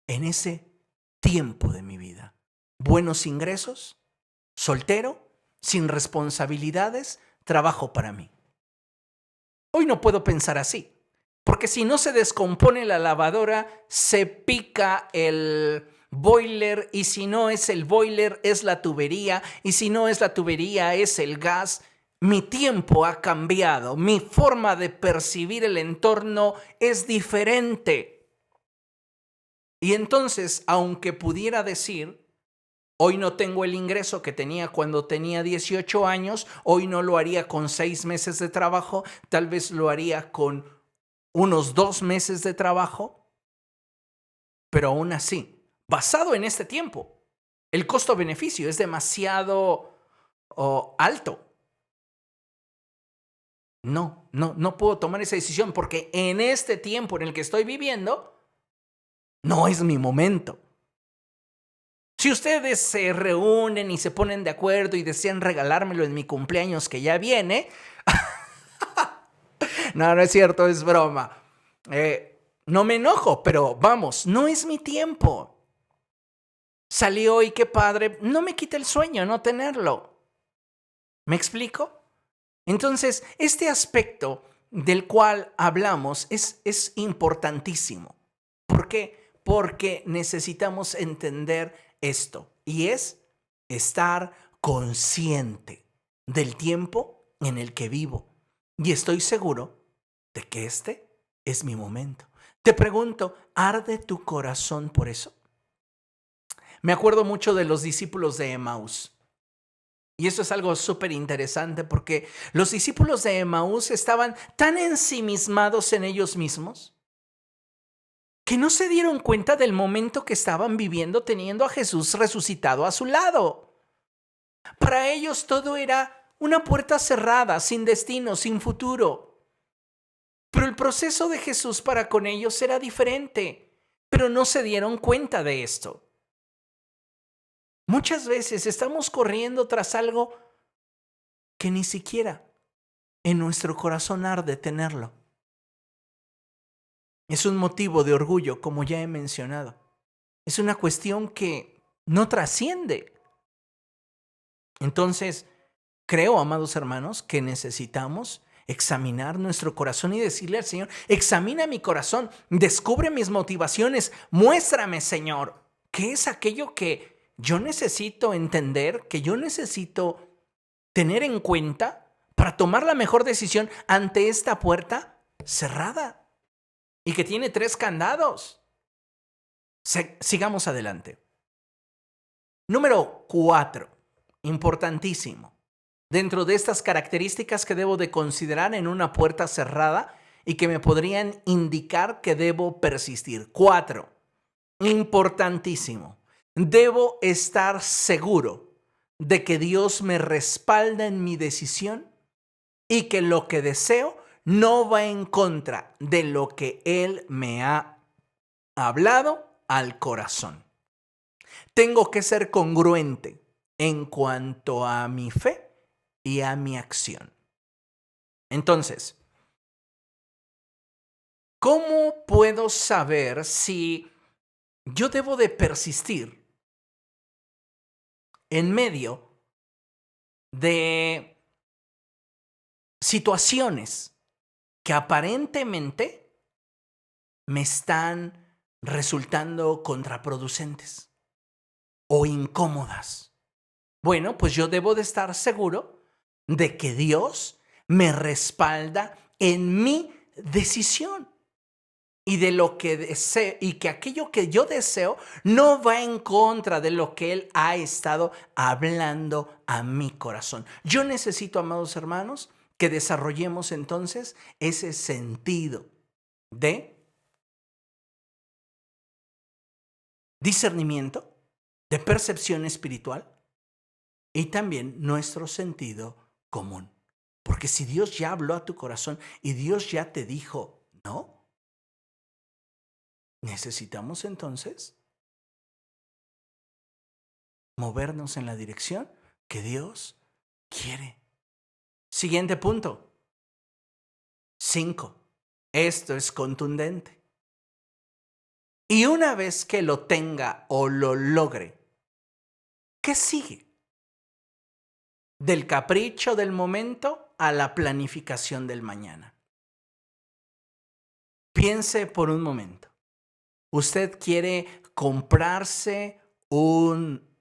Speaker 1: En ese tiempo de mi vida, buenos ingresos, soltero, sin responsabilidades, trabajo para mí. Hoy no puedo pensar así, porque si no se descompone la lavadora, se pica el boiler, y si no es el boiler, es la tubería, y si no es la tubería, es el gas. Mi tiempo ha cambiado, mi forma de percibir el entorno es diferente. Y entonces, aunque pudiera decir, hoy no tengo el ingreso que tenía cuando tenía 18 años, hoy no lo haría con 6 meses de trabajo, tal vez lo haría con unos 2 meses de trabajo, pero aún así, basado en este tiempo, el costo-beneficio es demasiado alto. No puedo tomar esa decisión porque en este tiempo en el que estoy viviendo, no es mi momento. Si ustedes se reúnen y se ponen de acuerdo y desean regalármelo en mi cumpleaños que ya viene, no es cierto, es broma. No me enojo, pero vamos, no es mi tiempo. Salió y qué padre, no me quita el sueño no tenerlo. ¿Me explico? Entonces, este aspecto del cual hablamos es importantísimo. ¿Por qué? Porque necesitamos entender esto, y es estar consciente del tiempo en el que vivo. Y estoy seguro de que este es mi momento. Te pregunto, ¿arde tu corazón por eso? Me acuerdo mucho de los discípulos de Emaús. Y eso es algo súper interesante porque los discípulos de Emaús estaban tan ensimismados en ellos mismos que no se dieron cuenta del momento que estaban viviendo teniendo a Jesús resucitado a su lado. Para ellos todo era una puerta cerrada, sin destino, sin futuro. Pero el proceso de Jesús para con ellos era diferente, pero no se dieron cuenta de esto. Muchas veces estamos corriendo tras algo que ni siquiera en nuestro corazón arde tenerlo. Es un motivo de orgullo, como ya he mencionado. Es una cuestión que no trasciende. Entonces, creo, amados hermanos, que necesitamos examinar nuestro corazón y decirle al Señor, examina mi corazón, descubre mis motivaciones, muéstrame, Señor, qué es aquello que yo necesito entender, que yo necesito tener en cuenta para tomar la mejor decisión ante esta puerta cerrada y que tiene 3 candados. Sigamos adelante. Número 4, importantísimo. Dentro de estas características que debo de considerar en una puerta cerrada y que me podrían indicar que debo persistir. 4, importantísimo. Debo estar seguro de que Dios me respalda en mi decisión y que lo que deseo no va en contra de lo que Él me ha hablado al corazón. Tengo que ser congruente en cuanto a mi fe y a mi acción. Entonces, ¿cómo puedo saber si yo debo de persistir en medio de situaciones que aparentemente me están resultando contraproducentes o incómodas. Bueno, pues yo debo de estar seguro de que Dios me respalda en mi decisión y de lo que deseo, y que aquello que yo deseo no va en contra de lo que Él ha estado hablando a mi corazón. Yo necesito, amados hermanos, que desarrollemos entonces ese sentido de discernimiento, de percepción espiritual y también nuestro sentido común. Porque si Dios ya habló a tu corazón y Dios ya te dijo no, necesitamos entonces movernos en la dirección que Dios quiere. Siguiente punto. 5. Esto es contundente. Y una vez que lo tenga o lo logre, ¿qué sigue? Del capricho del momento a la planificación del mañana. Piense por un momento. ¿Usted quiere comprarse un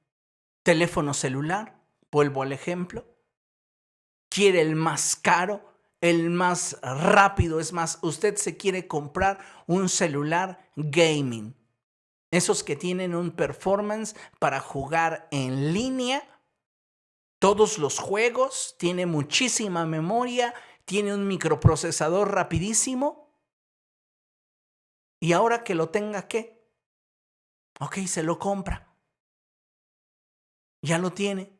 Speaker 1: teléfono celular? Vuelvo al ejemplo. ¿Quiere el más caro, el más rápido? Es más, usted se quiere comprar un celular gaming. Esos que tienen un performance para jugar en línea. Todos los juegos, tiene muchísima memoria, tiene un microprocesador rapidísimo. Y ahora que lo tenga, ¿qué? Ok, se lo compra. Ya lo tiene.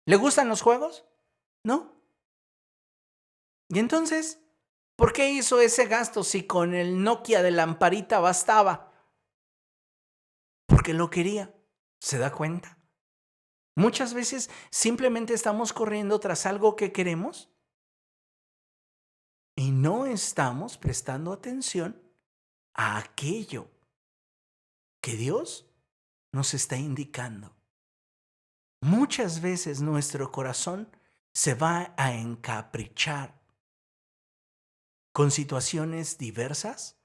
Speaker 1: ¿Le gustan los juegos? ¿No? Y entonces, ¿por qué hizo ese gasto si con el Nokia de lamparita bastaba? Porque lo quería. ¿Se da cuenta? Muchas veces simplemente estamos corriendo tras algo que queremos y no estamos prestando atención a aquello que Dios nos está indicando. Muchas veces nuestro corazón se va a encaprichar con situaciones diversas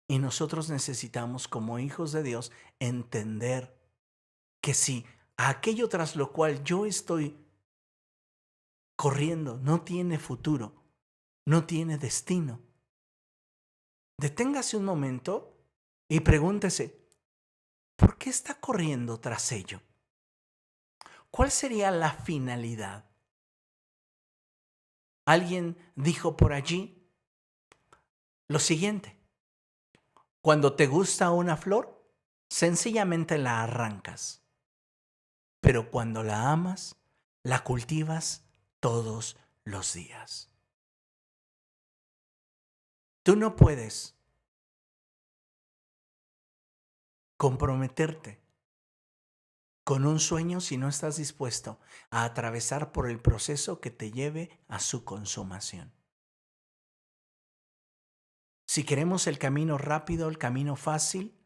Speaker 1: y nosotros necesitamos, como hijos de Dios, entender que si aquello tras lo cual yo estoy corriendo no tiene futuro, no tiene destino, deténgase un momento y pregúntese, ¿por qué está corriendo tras ello? ¿Cuál sería la finalidad? Alguien dijo por allí lo siguiente: cuando te gusta una flor, sencillamente la arrancas, pero cuando la amas, la cultivas todos los días. Tú no puedes comprometerte con un sueño si no estás dispuesto a atravesar por el proceso que te lleve a su consumación. Si queremos el camino rápido, el camino fácil,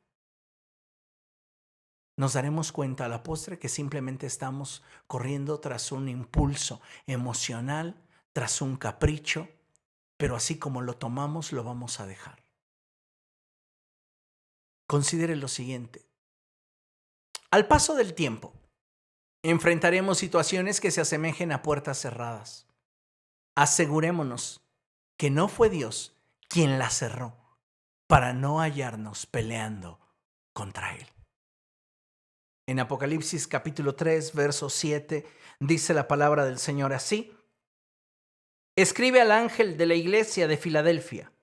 Speaker 1: nos daremos cuenta a la postre que simplemente estamos corriendo tras un impulso emocional, tras un capricho, pero así como lo tomamos, lo vamos a dejar. Considere lo siguiente. Al paso del tiempo, enfrentaremos situaciones que se asemejen a puertas cerradas. Asegurémonos que no fue Dios quien la cerró para no hallarnos peleando contra Él. En Apocalipsis capítulo 3, verso 7, dice la palabra del Señor así: escribe al ángel de la iglesia de Filadelfia.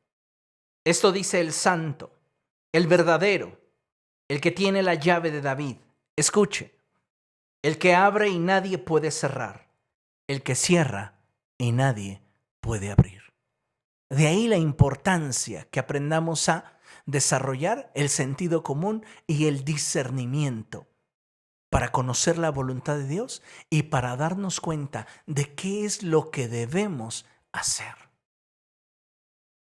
Speaker 1: Esto dice el santo, el verdadero, el que tiene la llave de David. Escuche, el que abre y nadie puede cerrar, el que cierra y nadie puede abrir. De ahí la importancia que aprendamos a desarrollar el sentido común y el discernimiento para conocer la voluntad de Dios y para darnos cuenta de qué es lo que debemos hacer.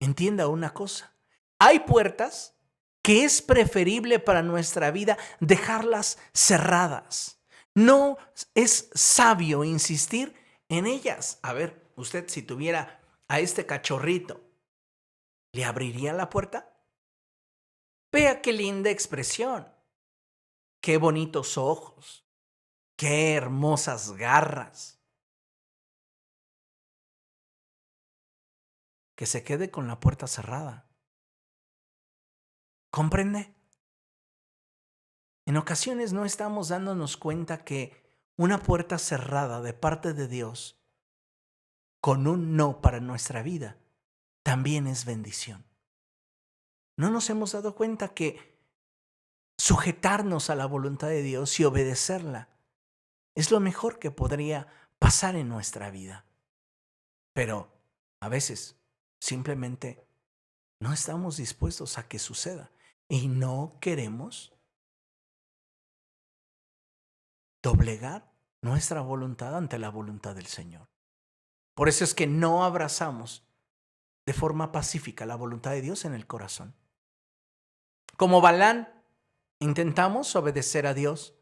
Speaker 1: Entienda una cosa, hay puertas que es preferible para nuestra vida dejarlas cerradas. No es sabio insistir en ellas. A ver, usted si tuviera a este cachorrito, ¿le abriría la puerta? Vea qué linda expresión, qué bonitos ojos, qué hermosas garras. Que se quede con la puerta cerrada. ¿Comprende? En ocasiones no estamos dándonos cuenta que una puerta cerrada de parte de Dios con un no para nuestra vida también es bendición. No nos hemos dado cuenta que sujetarnos a la voluntad de Dios y obedecerla es lo mejor que podría pasar en nuestra vida. Pero a veces simplemente no estamos dispuestos a que suceda y no queremos doblegar nuestra voluntad ante la voluntad del Señor. Por eso es que no abrazamos de forma pacífica la voluntad de Dios en el corazón. Como Balán, intentamos obedecer a Dios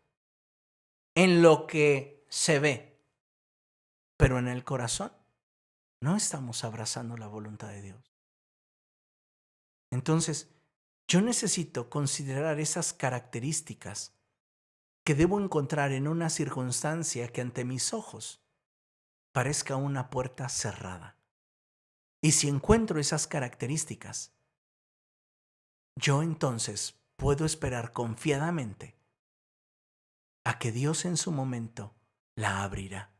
Speaker 1: en lo que se ve, pero en el corazón no estamos abrazando la voluntad de Dios. Entonces, yo necesito considerar esas características que debo encontrar en una circunstancia que ante mis ojos parezca una puerta cerrada. Y si encuentro esas características, yo entonces puedo esperar confiadamente a que Dios en su momento la abrirá.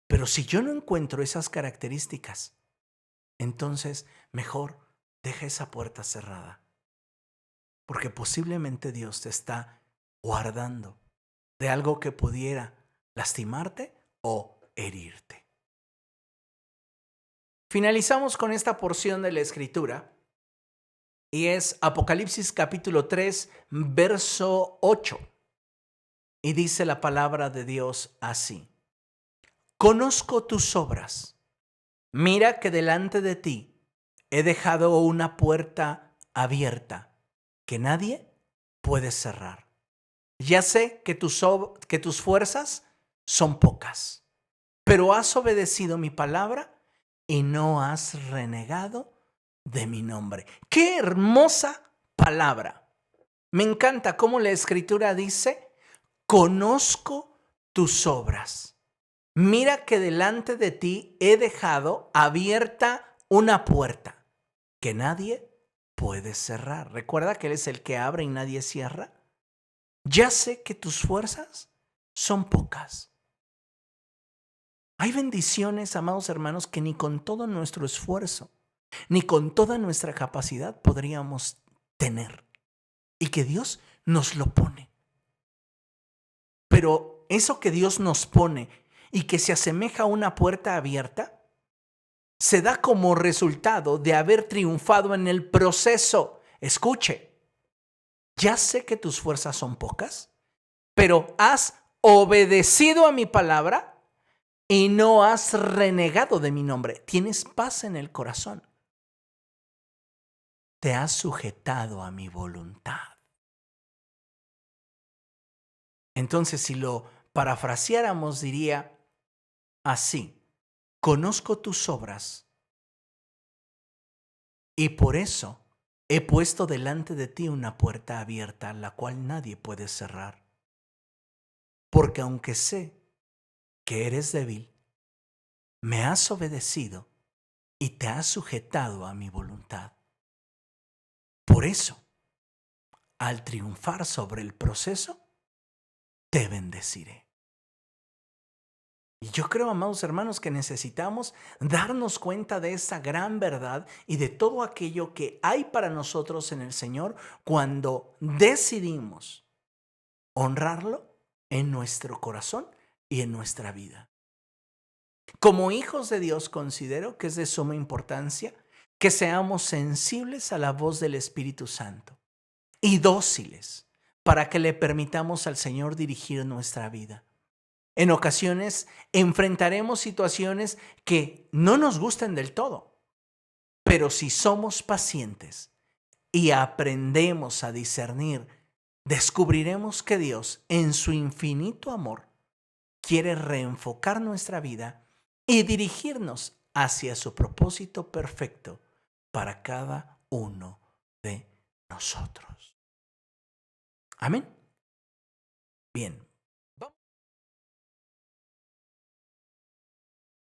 Speaker 1: Pero si yo no encuentro esas características, entonces mejor deja esa puerta cerrada. Porque posiblemente Dios te está guardando de algo que pudiera lastimarte o herirte. Finalizamos con esta porción de la Escritura y es Apocalipsis capítulo 3, verso 8. Y dice la palabra de Dios así: conozco tus obras. Mira que delante de ti he dejado una puerta abierta que nadie puede cerrar. Ya sé que tus fuerzas son pocas, pero has obedecido mi palabra y no has renegado de mi nombre. ¡Qué hermosa palabra! Me encanta cómo la Escritura dice: conozco tus obras. Mira que delante de ti he dejado abierta una puerta que nadie puede cerrar. Recuerda que Él es el que abre y nadie cierra. Ya sé que tus fuerzas son pocas. Hay bendiciones, amados hermanos, que ni con todo nuestro esfuerzo, ni con toda nuestra capacidad podríamos tener. Y que Dios nos lo pone. Pero eso que Dios nos pone y que se asemeja a una puerta abierta, se da como resultado de haber triunfado en el proceso. Escuche, ya sé que tus fuerzas son pocas, pero has obedecido a mi palabra y no has renegado de mi nombre. Tienes paz en el corazón. Te has sujetado a mi voluntad. Entonces, si lo parafraseáramos, diría así: conozco tus obras y por eso he puesto delante de ti una puerta abierta, la cual nadie puede cerrar. Porque aunque sé que eres débil, me has obedecido y te has sujetado a mi voluntad. Por eso, al triunfar sobre el proceso, te bendeciré. Y yo creo, amados hermanos, que necesitamos darnos cuenta de esa gran verdad y de todo aquello que hay para nosotros en el Señor cuando decidimos honrarlo en nuestro corazón y en nuestra vida. Como hijos de Dios, considero que es de suma importancia que seamos sensibles a la voz del Espíritu Santo y dóciles para que le permitamos al Señor dirigir nuestra vida. En ocasiones enfrentaremos situaciones que no nos gusten del todo, pero si somos pacientes y aprendemos a discernir descubriremos que Dios, en su infinito amor, quiere reenfocar nuestra vida y dirigirnos hacia su propósito perfecto para cada uno de nosotros. Amén. Bien,